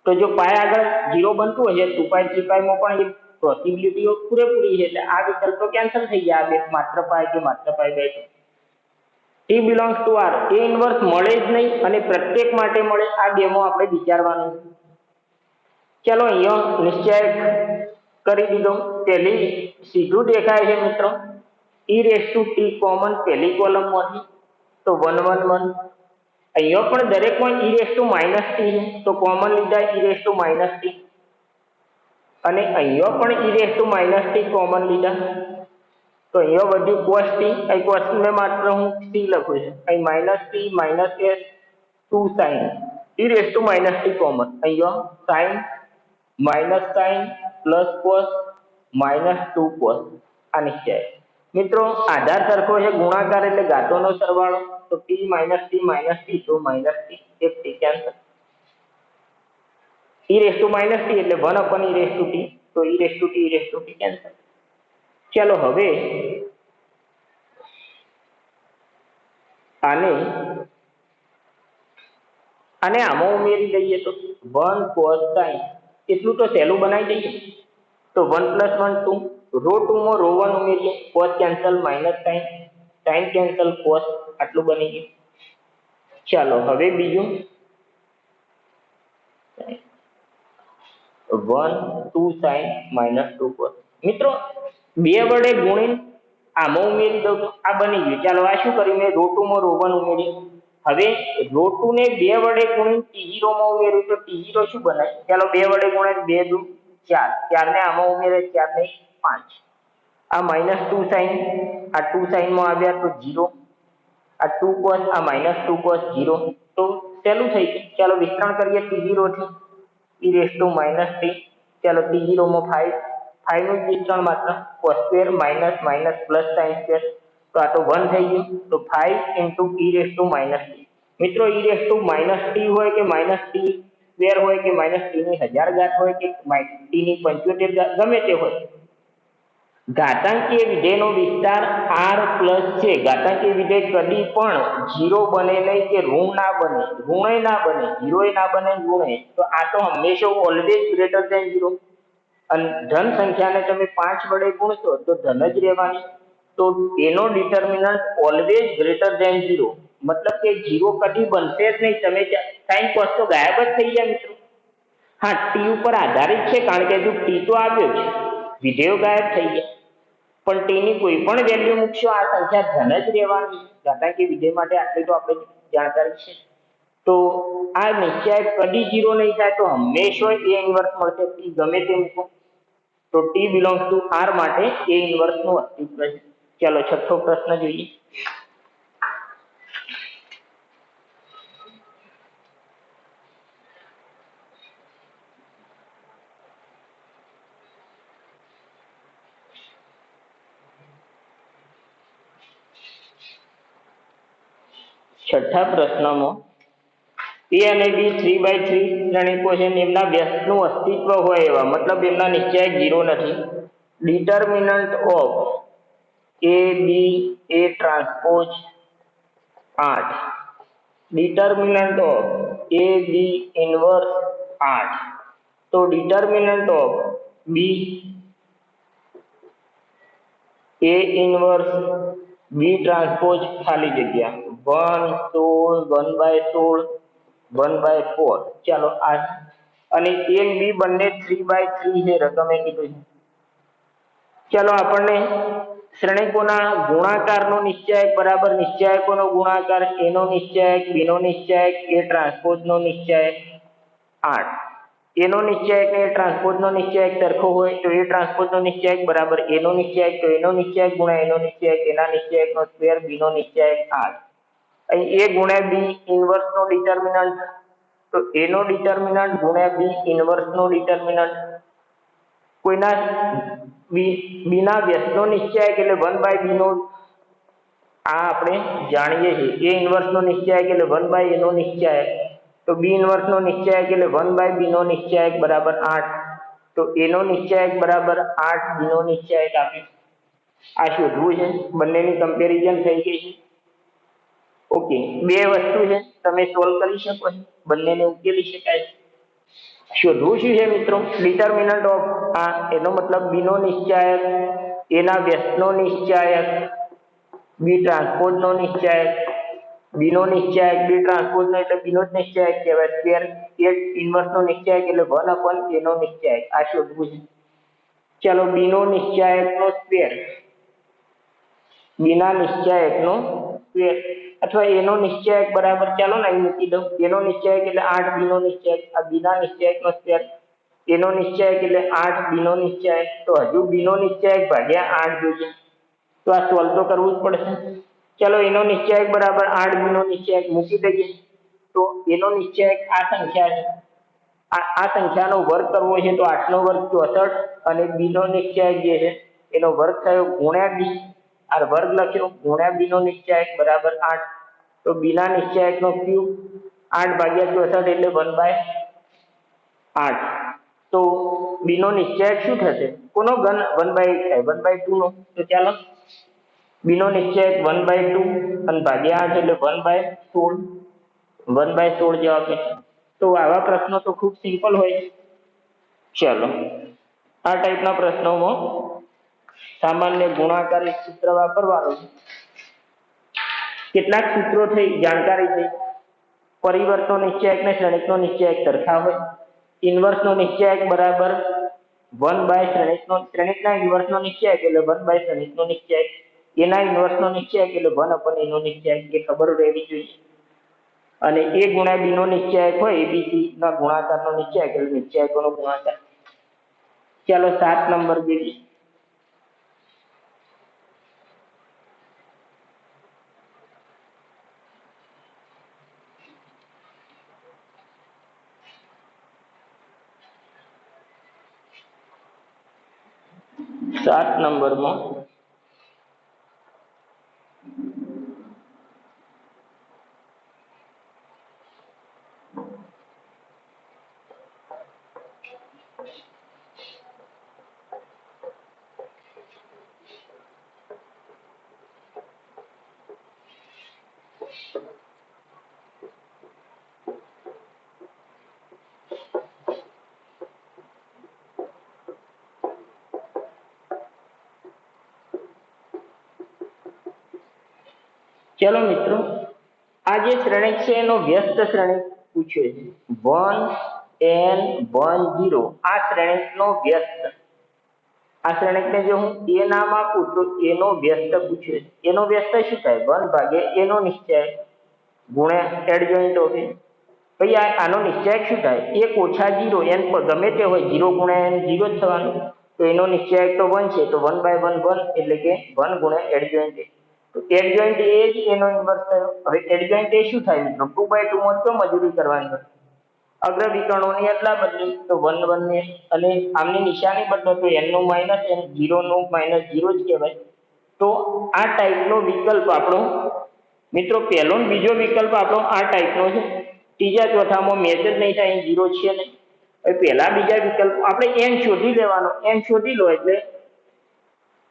[SPEAKER 1] તો જો પાય આગળ 0 બનતું હોય 2π 3π માં પણ એ પોસિબિલિટીઓ પૂરેપૂરી છે. એટલે આ વિકલ્પ કેન્સલ થઈ ગયા, બે માત્ર પાય કે માત્ર π/2. t belongs to r a inverse મળે જ નહીં અને પ્રત્યેક માટે મળે. આ બેમાં આપણે વિચારવાનું. ચલો અહીંયા નિશ્ચય કરી દીધો. પહેલી સીધું દેખાય છે મિત્રો, e⁻t કોમન પહેલી કોલમમાંથી, તો 1 1 1. અહીંયા પણ દરેકમાં e⁻t છે, તો કોમન લીધા e⁻t. અને અહીંયા પણ e⁻t કોમન લીધા, તો અહીંયા વધ્યું cos t. અહીં cos ને માત્ર હું t લખું છું, અહીં -t - s 2 sin e⁻t common. અહીંયા sin -sin +cos -2 cos. આ નિશ્ચય મિત્રો આધાર સરખો છે, ગુણાકાર એટલે ઘાતોનો સરવાળો. તો t - t - t તો -t, એક t કેન્સલ. e⁻t એટલે 1/e⁻t, તો e⁻t કેન્સલ. ચાલો હવે આને આને આમાં ઉમેરી દઈએ તો 1 cos sin, એટલું તો સહેલું બનાવી દઈએ. તો 1 + 1 2, રો 2 માં રો 1 ઉમેરીએ, cos cancel minus sin, sin cancel cos, આટલું બની ગયું. ચાલો હવે બીજું 1 2 sin -2 cos. મિત્રો બે વડે ગુણીને આમાં ઉમેરી દઉં તો આ બની ગયું. ચાલો આ શું કર્યું મેં, રો 2 માં રો 1 ઉમેરી. હવે રો 2 ને બે વડે ગુણીને T0 માં ઉમેર્યું તો T0 શું બને? ચાલો બે વડે ગુણે 2 દુ 4, 4 ને આમાં ઉમેરે 4 ને 5. આ -2 sin, આ 2 sin માં આવ્યા તો 0, આ 2 cos, આ -2 cos 0. તો સહેલું થઈ ગયું. ચાલો વિસ્તરણ કરીએ T0 થી e−t. ચાલો T0 માં 5, 5 નું વિસ્તરણ માત્ર cos square minus minus plus sin square, તો આ તો 1 થઈ ગયું. તો 5 × e−t. મિત્રો e−t હોય કે -t સ્ક્વેર હોય કે -t ની 1000 ઘાત હોય કે t ની 75 ઘાત, ગમે તે હોય, ઘાતાંકીય વિધેયનો વિસ્તાર r પ્લસ છે. ઘાતાંકીય વિધેય કદી પણ 0 બને નહીં કે ઋણ ના બને, ઋણે ના બને, 0 ના બને, ઋણે. તો આ તો હંમેશા ઓલવેઝ ગ્રેટર ધેન 0. અને ધન સંખ્યાને તમે 5 વડે ગુણશો તો ધન જ રહેવાની. તો એનો ડિટર્મિનન્ટ ઓલવેઝ ગ્રેટર ધેન 0, મતલબ કે 0 કદી બનશે જ નહીં. તમે sin cos તો ગાયબ જ થઈ ગયા મિત્રો. હા, ટી ઉપર આધારિત છે, કારણ કે જો ટી તો આવ્યો છે, વિધેયો ગાયબ થઈ ગયા. પણ ટી ની કોઈ પણ વેલ્યુ મૂકશો આ સંખ્યા ધન જ રહેવાની. ઘાતાંકીય વિધેય માટે આટલી તો આપણે જાણકારી છે. તો આ નિશ્ચય કદી 0 નહીં થાય, તો હંમેશા A ઇન્વર્સ મળશે. ટી ગમે તે મૂકો તો ટી બિલોંગ્સ ટુ આર માટે A ઇન્વર્સ નું અસ્તિત્વ છે. ચાલો છઠ્ઠો પ્રશ્ન જોઈએ. છઠ્ઠા પ્રશ્નમાં A અને B 3/3 શ્રેણીકો છે, એમના વ્યસ્તનું અસ્તિત્વ હોય એવા, મતલબ એમના નિશ્ચય 0 નથી. Determinant of A B A transpose 8, determinant of A B inverse 8. તો determinant of B A inverse B transpose ખાલી જગ્યા 1 16 1/16 1/4. ચાલો આ અને A અને B બંને 3/3 છે, રકમે કીધું છે. ચાલો આપણને શ્રેણીકોના ગુણાકારનો નિશ્ચયક બરાબર નિશ્ચયકોનો ગુણાકાર, A નો નિશ્ચયક, B નો નિશ્ચયક, A ટ્રાન્સપોઝ નો નિશ્ચયક 8. A નો નિશ્ચયક ને A ટ્રાન્સપોઝ નો નિશ્ચયક સરખો હોય તો A ટ્રાન્સપોઝ નો નિશ્ચયક બરાબર A નો નિશ્ચયક, તો A નો નિશ્ચયક ગુણ્યા A નો નિશ્ચયક, A ના નિશ્ચયક નો સ્ક્વેર, B નો નિશ્ચયક 8. અહીં A ગુણ્યા B ઇન્વર્સ નો ડિટર્મિનન્ટ, તો A નો ડિટર્મિનન્ટ ગુણ્યા B ઇન્વર્સ નો ડિટર્મિનન્ટ. કોઈના B ના વ્યસ્તનો નિશ્ચયક એટલે 1/b નો, આ આપણે જાણીએ છીએ. A ઇન્વર્સ નો નિશ્ચયક એટલે 1/A નો નિશ્ચયક, તો B ઇન્વર્સ નો નિશ્ચયક એટલે 1/b નો નિશ્ચયક બરાબર 8. તો A નો નિશ્ચયક બરાબર 8, B નો નિશ્ચયક આપે. આ શોધવું છે, બંનેની કમ્પેરિઝન થઈ ગઈ છે. ઓકે, બે વસ્તુ છે, તમે સોલ્વ કરી શકો છો, બંનેને ઉકેલી શકાય. શોધવું શું છે મિત્રો? ડિટર્મિનન્ટ ઓફ આ, એનો મતલબ B નો નિશ્ચયક, A ના વ્યસ્તનો નિશ્ચયક, B ટ્રાન્સપોઝ નો નિશ્ચયક, B નો નિશ્ચયક B ટ્રાન્સપોઝ નો એટલે B નો જ નિશ્ચયક કહેવાય. સ્ક્વેર A ઇન્વર્સ નો નિશ્ચયક એટલે 1/A નો નિશ્ચયક. આ શોધવું છે. ચાલો B નો નિશ્ચયક નો સ્ક્વેર, B ના નિશ્ચયક નો સ્ક્વેર, અથવા A નો નિશ્ચયક બરાબર, ચાલો ને અહીં મૂકી દઉં. A નો નિશ્ચયક એટલે 8, B નો નિશ્ચયક, આ B ના નિશ્ચયક નો સ્ક્વેર, A નો નિશ્ચયક એટલે 8, B નો નિશ્ચયક, તો હજુ B નો નિશ્ચયક ભાગ્યા 8 જોઈએ, તો આ સોલ્વ તો કરવું જ પડશે. ચાલો A નો નિશ્ચયક બરાબર 8, B નો નિશ્ચયક મૂકી દઈએ. તો A નો નિશ્ચયક આ સંખ્યા છે, આ સંખ્યાનો વર્ગ કરવો છે, તો 8 નો વર્ગ 64, અને B નો નિશ્ચયક જે છે એનો વર્ગ થયો ગુણ્યા B, આ વર્ગ લખ્યો ગુણ્યા B નો નિશ્ચયક બરાબર 8. તો B ના નિશ્ચયક નો ક્યુબ 8/64 એટલે 1/8. તો B નો નિશ્ચયક શું થશે? કોનો ઘન 1/8 થાય? 1/2 નો. તો ચાલો બી નો નિશ્ચયક 1/2 અને ભાગ્યા 8 એટલે 1/16. 1/16 જવાબ છે. તો આવા પ્રશ્નો તો ખૂબ સિમ્પલ હોય છે. ચલો, આ ટાઈપના પ્રશ્નોમાં સામાન્ય ગુણાકાર એક સૂત્ર વાપરવાનું છે. કેટલાક સૂત્રો થઈ જાણકારી થઈ. પરિવર્તનો નિશ્ચયક ને શ્રેણિકનો નિશ્ચયક સરખા હોય. ઇન્વર્સનો નિશ્ચયક બરાબર 1/શ્રેણિકનો, શ્રેણિકના ઇન્વર્સનો નિશ્ચયક એટલે 1/શ્રેણિકનો નિશ્ચયક, એના ઇન્વર્સનો નિશ્ચયક એટલે 1/એનો નિશ્ચયક, એ ખબર રહેવી જોઈએ. અને એ ગુણ્યા બી નો નિશ્ચયક હોય, એબીસી ના ગુણાકારનો નિશ્ચયક એટલે નિશ્ચયકોનો ગુણાકાર. ચાલો 7 નંબર જોઈએ. સાત નંબરમાં ચલો મિત્રો, આ જે શ્રેણિક છે એનો વ્યસ્ત શ્રેણિક પૂછ્યો છે. 1n10 આ શ્રેણિકનો વ્યસ્ત. આ શ્રેણિકને જો હું એ નામ આપું તો એનો વ્યસ્ત પૂછ્યો છે. એનો વ્યસ્ત શું થાય? 1 / એનો નિશ્ચયક ગુણ્યા એડજોઇન્ટ ઓકે. ભાઈ આનો નિશ્ચયક શું થાય? 1 - 0 n પર ગમે તે હોય, 0 ગુણ્યા n 0 જ થવાનું. તો એનો નિશ્ચયક તો 1 છે, તો 1/1 1 એટલે કે 1 ગુણ્યા એડજોઇન્ટ. તો એડજોઇન્ટ એ જ એનો ઇન્વર્સ થયો. હવે એડજોઇન્ટ એ શું થાય મિત્રો? 2/2 માં તો મજૂરી કરવાની હોય. અગ્ર વિકર્ણોની અદલા બદલી, તો 1 1 ને અને આમની નિશાની બદલો તો n નું માઇનસ n, 0 નું માઇનસ 0 જ કહેવાય. તો આ ટાઈપનો વિકલ્પ આપણો મિત્રો, પહેલો ને બીજો વિકલ્પ આપણો આ ટાઈપનો છે. ત્રીજા ચોથામાં મેચ જ નહીં થાય, 0 છે નહીં. હવે પહેલા બીજા વિકલ્પ આપણે n શોધી લેવાનો. n શોધી લો એટલે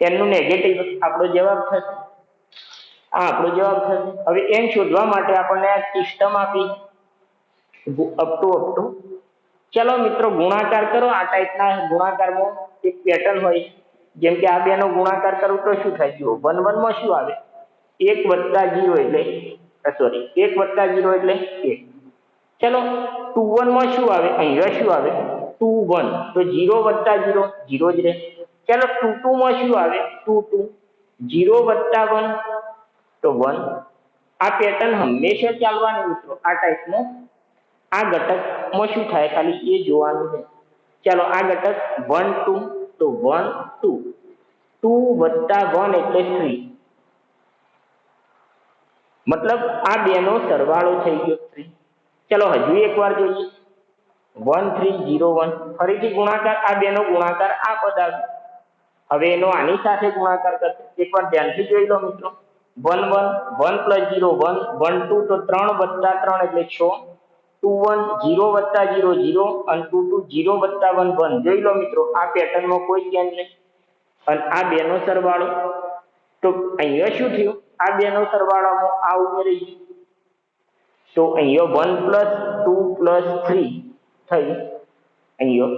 [SPEAKER 1] n નું નેગેટિવ આપણો જવાબ થશે. આ આપણો જવાબ થશે. હવે n શોધવા માટે આપણને આ સિસ્ટમ આપી અપ ટુ. ચલો મિત્રો, ગુણાકાર કરો. આ ટાઈપના ગુણાકારમાં એક પેટર્ન હોય. જેમ કે આ બેનો ગુણાકાર કરું તો શું થાય? જુઓ, 1 1 માં શું આવે? 1 + 0 એટલે 1 + 0 એટલે 1. ચલો, 2 1 માં શું આવે? અહીંયા શું આવે? 2 1, તો 0 + 0 0 જ રહે. ચલો, 2 2 માં શું આવે? 2 2, 0 + 1 તો 1. આ પેટર્ન હંમેશા ચાલવાની મિત્રો. આ ટાઈપનો આ ઘટકમાં શું થાય ખાલી એ જોવાનું છે. ચાલો, આ ઘટક 1 2 તો 1 2, 2 + 1 એટલે 3. મતલબ આ બેનો સરવાળો થઈ ગયો 3. ચલો હજુ એકવાર જોઈએ. 1 3 0 1, ફરીથી ગુણાકાર. આ બેનો ગુણાકાર આ પદ આવ્યું. હવે એનો આની સાથે ગુણાકાર કરશે. એકવાર ધ્યાનથી જોઈ લો મિત્રો. 1 1 1 + 0 1 1 2 તો 3 + 3 એટલે 6. 2 1 0 + 0 0 અને 2 2 0 + 1 1. જોઈ લો મિત્રો, આ પેટર્નમાં કોઈ ચેન્જ નહીં. અને આ બેનો સરવાળો તો અહીંયા શું થયું? આ બેનો સરવાળામાં આ ઉમેરી ગયું તો અહીંયા 1 + 2 + 3 થઈ. અહીંયા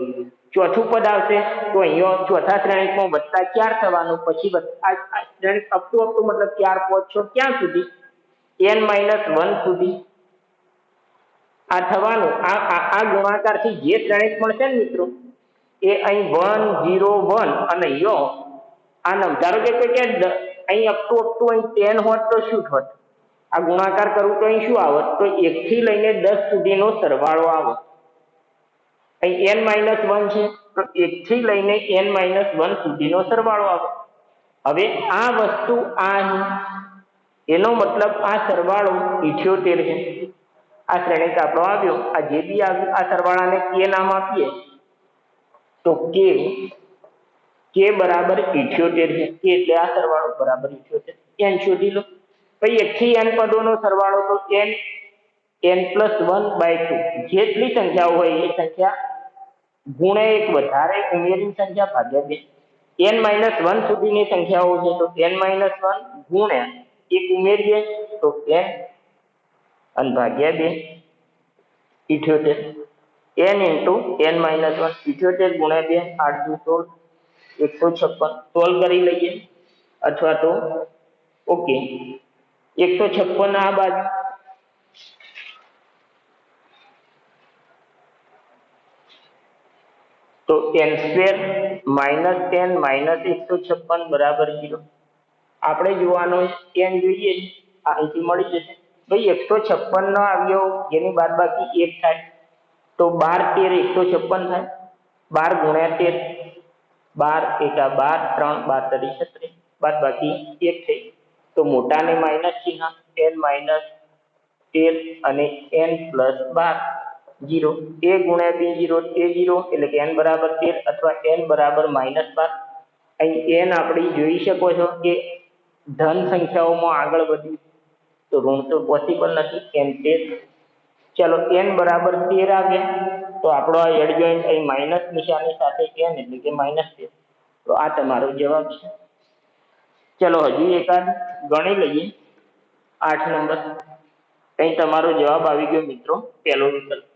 [SPEAKER 1] ચોથું પદ આવશે તો અહીંયા ચોથા શ્રેણિકમાં +4 થવાનું. પછી આ શ્રેણિક અપ ટુ મતલબ 4 5 6 ક્યાં સુધી? n - 1 સુધી આ થવાનું. આ ગુણાકારથી જે શ્રેણિક મળશે ને મિત્રો, એ અહીં 1 0 1 અને અહીંયા આ નંબર. ધારો કે કોઈ કે અહીં અપ ટુ અહીં 10 હોત તો શું થોત? આ ગુણાકાર કરું તો અહીં શું આવત? તો 1 થી લઈને 10 સુધીનો સરવાળો આવત. અહીં n - 1 છે તો 1 થી લઈને n - 1 સુધીનો સરવાળો આવે. હવે આ વસ્તુ એનો મતલબ આ સરવાળો 78 છે. આ શ્રેણિક આપણો આવ્યો. આ જે બી આવ્યું, આ સરવાળાને k નામ આપીએ તો k બરાબર 78 છે. k એટલે આ સરવાળો બરાબર 78. n શોધી લો. પછી 1 થી n પદોનો સરવાળો તો n +1/2. જેટલી સંખ્યાઓ હોય એ સંખ્યા ગુણ્યા 1 વધારે ઉમેરીને સંખ્યા ભાગ્યા 2. n-1 સુધીની સંખ્યાઓ છે તો n-1 ગુણ્યા એક ઉમેરીએ તો n અને ભાગ્યા 2 78 n into n-1 78 ગુણ્યા 2 8 દુ 16 156 સોલ્વ કરી લઈએ અથવા તો ઓકે 156 આ બાજુ तो n स्क्वेर माइनस 10 माइनस 156 बराबर 0 આપણે જોવાનો n જોઈએ આ અહીંથી મળી જશે ભાઈ 156 નો આવ્યો જેની બાદબાકી 1 થાય તો 12 13 156 થાય 12 ગુણ્યા 13 12 એકા 12 3 12 તરી 36 બાદબાકી 1 થઈ તો મોટાને માઈનસ ચિહ્ન n માઈનસ 13 અને n પ્લસ 12 0 a ગુણ્યા b 0 a 0 એટલે કે n બરાબર 13 અથવા n બરાબર -12 અહીં n આપણે જોઈ શકો છો કે ધન સંખ્યાઓમાં આગળ વધ્યું તો ઋણ તો પોસિબલ નથી n 13 ચલો n બરાબર 13 આવ્યા તો આપણો આ એડજોઇન્ટ અહીં માઈનસ નિશાની સાથે n એટલે કે -13 તો આ તમારો જવાબ છે ચલો હજુ એકાદ ગણી લઈએ 8 નંબર અહીં તમારો જવાબ આવી ગયો મિત્રો પહેલો વિકલ્પ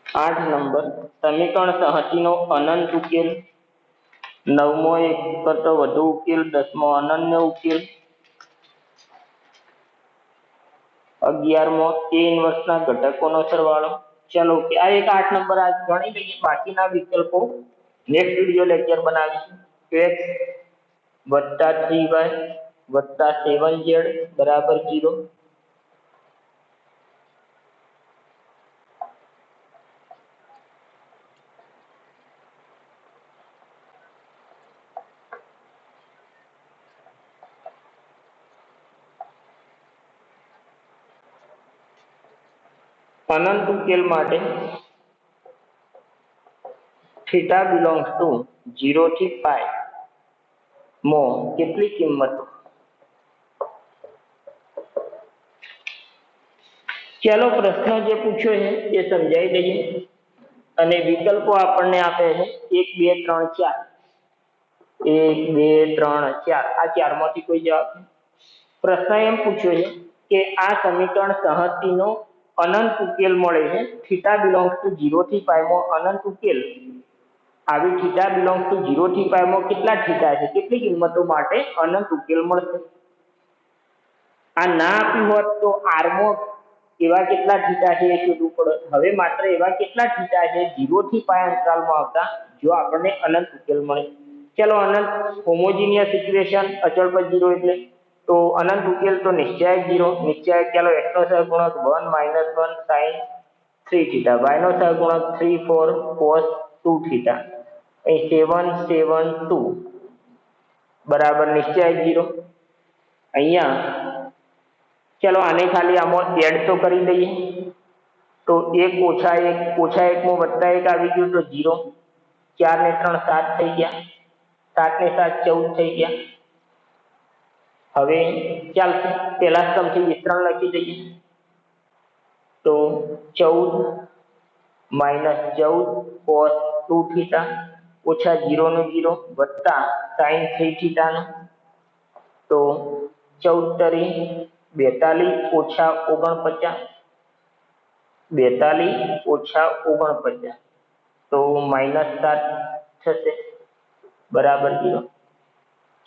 [SPEAKER 1] 8 નંબર સમીકરણ સંહતિનો અનંત ઉકેલ 9મો એક કરતો વધુ ઉકેલ 10મો અનન્ય ઉકેલ 11મો a ઇન્વર્સના ઘટકોનો સરવાળો ચલો કે આ એક 8 નંબર આ ગણી લઈએ બાકીના વિકલ્પો નેક્સ્ટ વિડિયો લેક્ચર બનાવીશું x + 3y + 7z બરાબર 0 અનંત ઉકેલ માટે થીટા બિલોંગ્સ ટુ 0 થી π માં કેટલી કિંમત ચાલો પ્રશ્ન જે પૂછ્યો છે એ સમજાવી દઈએ અને વિકલ્પો આપણને આપે છે 1 2 3 4 1 2 3 4 આ ચારમાંથી કોઈ જવાબ પ્રશ્ન એમ પૂછ્યો છે કે આ સમીકરણ સંહતિનો અનંત ઉકેલ મળે છે થીટા બિલોંગ્સ ટુ 0 થી π માં અનંત ઉકેલ આવી થીટા બિલોંગ્સ ટુ 0 થી π માં કેટલા થીટા છે કેટલી કિંમતો માટે અનંત ઉકેલ મળશે આ ના આપ્યું હોત તો r માં એવા કેટલા થીટા છે એ શોધવું પડે હવે માત્ર એવા કેટલા થીટા છે 0 થી π અંતરાલમાં આવતા જો આપણને અનંત ઉકેલ મળે ચલો અનંત હોમોજીનિયસ ઇક્વેશન અચળ પર 0 એટલે તો અનંત ઉકેલ તો નિશ્ચય 0 નિશ્ચય ચાલો x નો સહગુણક 1 - 1 sin 3 થીટા y નો સહગુણક 3 4 cos 2 થીટા અહીં 7 7 2 બરાબર નિશ્ચય 0 અહીંયા ચલો આને ખાલી આમાં એડ તો કરી દઈએ તો 1 - 1 -1 માં +1 આવી ગયું તો 0 4 ને 3 7 થઈ ગયા 7 ને 7 14 થઈ ગયા હવે ચાલશે પહેલા સ્તંભથી વિસ્તરણ લખી દઈએ તો 14 - 14 cos 2 થીટા ઓછા 0 નું 0 વત્તા sin 3 થીટા નું તો 14 તરી 42 ઓછા 49 42 ઓછા 49 તો -7 થશે બરાબર 0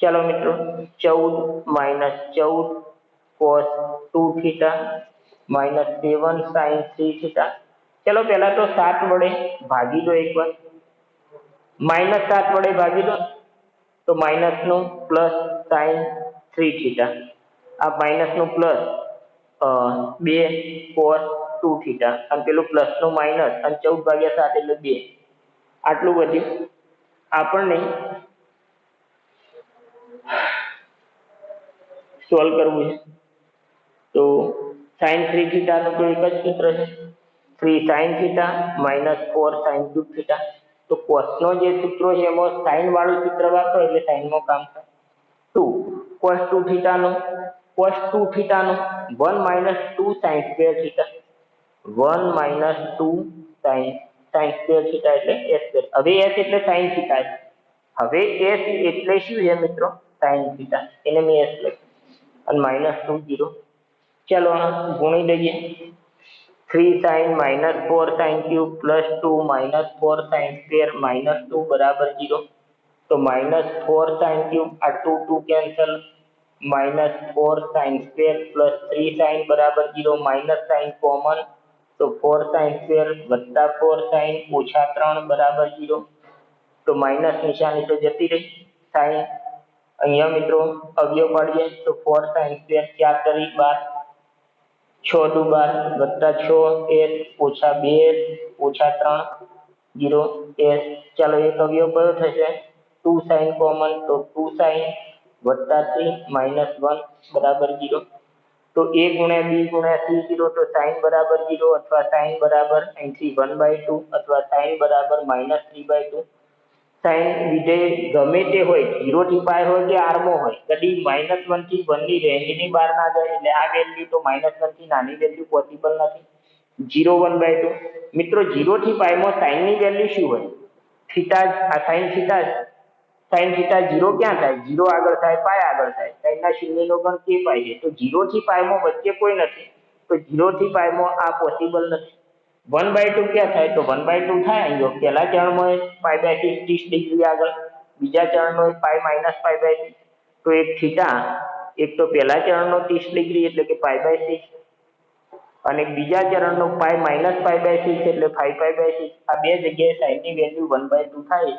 [SPEAKER 1] ચાલો મિત્રો 14 - 14 cos 2 થીટા -7 sin 3 થીટા ચલો પહેલા તો 7 વડે ભાગી દો એકવાર -7 વડે ભાગી દો તો માઈનસ નું પ્લસ sin 3 થીટા આ માઈનસ નું પ્લસ 2 cos 2 થીટા અને પેલું પ્લસ નું માઈનસ અને 14/7 એટલે 2 આટલું વધ્યું આપણને સોલ્વ કરવું છે તો sin 3 થીટા નું તો એક જ સૂત્ર છે 3 sin થીટા -4 sin 2 થીટા તો કોસનો જે સૂત્રો છે એમાં સાઈન વાળું સૂત્ર વાપરો એટલે સાઈનમાં કામ થાય. 2 cos 2 થીટાનું 1 minus 2 sin square theta 1 minus 2 sin square theta એટલે s square. હવે s એટલે sin થીટા છે. હવે s એટલે શું છે મિત્રો? sin theta. એને મેં s લખ્યું અને -2 0. ચાલો ગુણી લઈએ. 3 sin -4 sin cube plus 2 -4 sin square -2 બરાબર 0. તો -4 sin cube આ 2 cancel, -4 sin square plus 3 sin બરાબર 0, માઇનસ સાઇન કોમન તો 4 sin square વત્તા 4 sin ઓછા 3 બરાબર 0. તો માઇનસ નિશાની તો જતી રહી. સાઈન અહીંયા મિત્રો અવયવ પાડીએ તો 4 sin square 4 તરી 12, 6 દુ 12 વત્તા 6 s ઓછા 2s ઓછા 3 0 s. ચાલો એક અવયવ કયો થશે? 2 sin કોમન તો 2 sin વત્તા 3 -1 બરાબર 0. તો a ગુણ્યા b ગુણ્યા c 0 તો sin બરાબર 0 અથવા sin બરાબર અહીંથી 1/2 અથવા sin બરાબર -3/2. સાઈન વિધેય ગમે તે હોય, 0 થી π હોય કે r માં હોય, કદી -1 થી 1 ની રેન્જની બહાર ના જાય. એટલે આ વેલ્યુ તો -1 થી નાની વેલ્યુ પોસિબલ નથી. 0 1/2 મિત્રો 0 થી π માં સાઈન ની વેલ્યુ શું હોય? થીટા. આ સાઈન થીટા. સાઈન થીટા 0 ક્યાં થાય? 0 આગળ થાય, π આગળ થાય. સાઈનના શૂન્યનો ગણ k π છે. તો 0 થી π માં વચ્ચે કોઈ નથી. તો 0 થી π માં આ પોસિબલ નથી. 1/2 ક્યાં થાય? તો 1/2 થાય અહીંયા પહેલા ચરણમાં π/6 30 ડિગ્રી આગળ, બીજા ચરણનો π -π/6. તો એક થીટા, એક તો પહેલા ચરણનો 30 ડિગ્રી એટલે કે π/6 અને બીજા ચરણનો π -π/6 એટલે 5π/6. આ બે જગ્યાએ સાઈનની વેલ્યુ 1/2 થાય.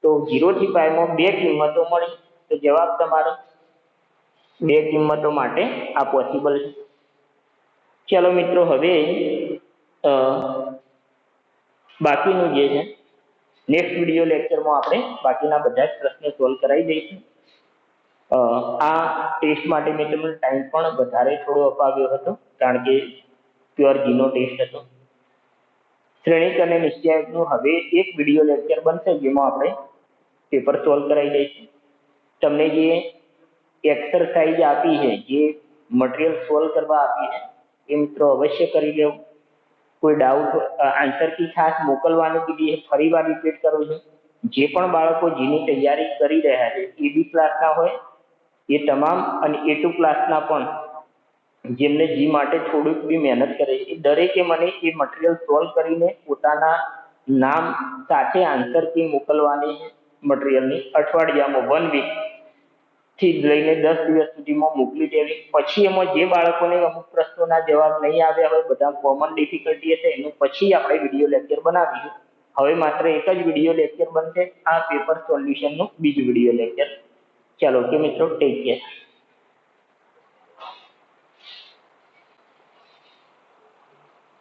[SPEAKER 1] તો 0 થી π માં બે કિંમતો મળી. તો જવાબ તમારો બે કિંમતો માટે આ પોસિબલ છે. ચાલો મિત્રો હવે બાકીનું જે છે નેક્સ્ટ વિડીયો લેક્ચરમાં આપણે બાકીના બધા જ પ્રશ્નો સોલ્વ કરાવી દઈશું. આ ટેસ્ટ માટે મેં તમને ટાઈમ પણ વધારે થોડો અપાવ્યો હતો, કારણ કે પ્યોર જીનો ટેસ્ટ હતો. શ્રેણિક અને નિશ્ચયાંકનું હવે એક વિડીયો લેક્ચર બનશે જેમાં આપણે પેપર સોલ્વ કરાવી દઈશું. તમને જે એક્સરસાઇઝ આપી છે, જે મટીરિયલ સોલ્વ કરવા આપી છે, એ મિત્રો અવશ્ય કરી લેવું. કોઈ ડાઉટ આન્સર કી ખાસ મોકલવાનું કીધી છે, ફરી વાર રિપીટ કરું છું. જે પણ બાળકો જેની તૈયારી કરી રહ્યા છે, એબી ક્લાસના હોય એ તમામ અને A2 ક્લાસના પણ, જેમને જી માટે થોડુંક બી મહેનત કરે છે, એ દરેકે મને એ મટીરિયલ સોલ્વ કરીને પોતાના નામ સાથે આન્સર કી મોકલવાની છે. મટીરિયલની અઠવાડિયામાં 1 વીક થી લઈને 10 દિવસ સુધીમાં મોકલી દેવી. પછી એમાં જે બાળકોને અમુક પ્રશ્નોના જવાબ નહીં આવ્યા હોય, બધા કોમન ડિફિકલ્ટી હશે, એનું પછી આપણે વિડીયો લેક્ચર બનાવીશું. હવે માત્ર એક જ વિડીયો લેક્ચર બનશે, આ પેપર સોલ્યુશનનું બીજું વિડીયો લેક્ચર. ચાલો કે મિત્રો, ટેક કેર.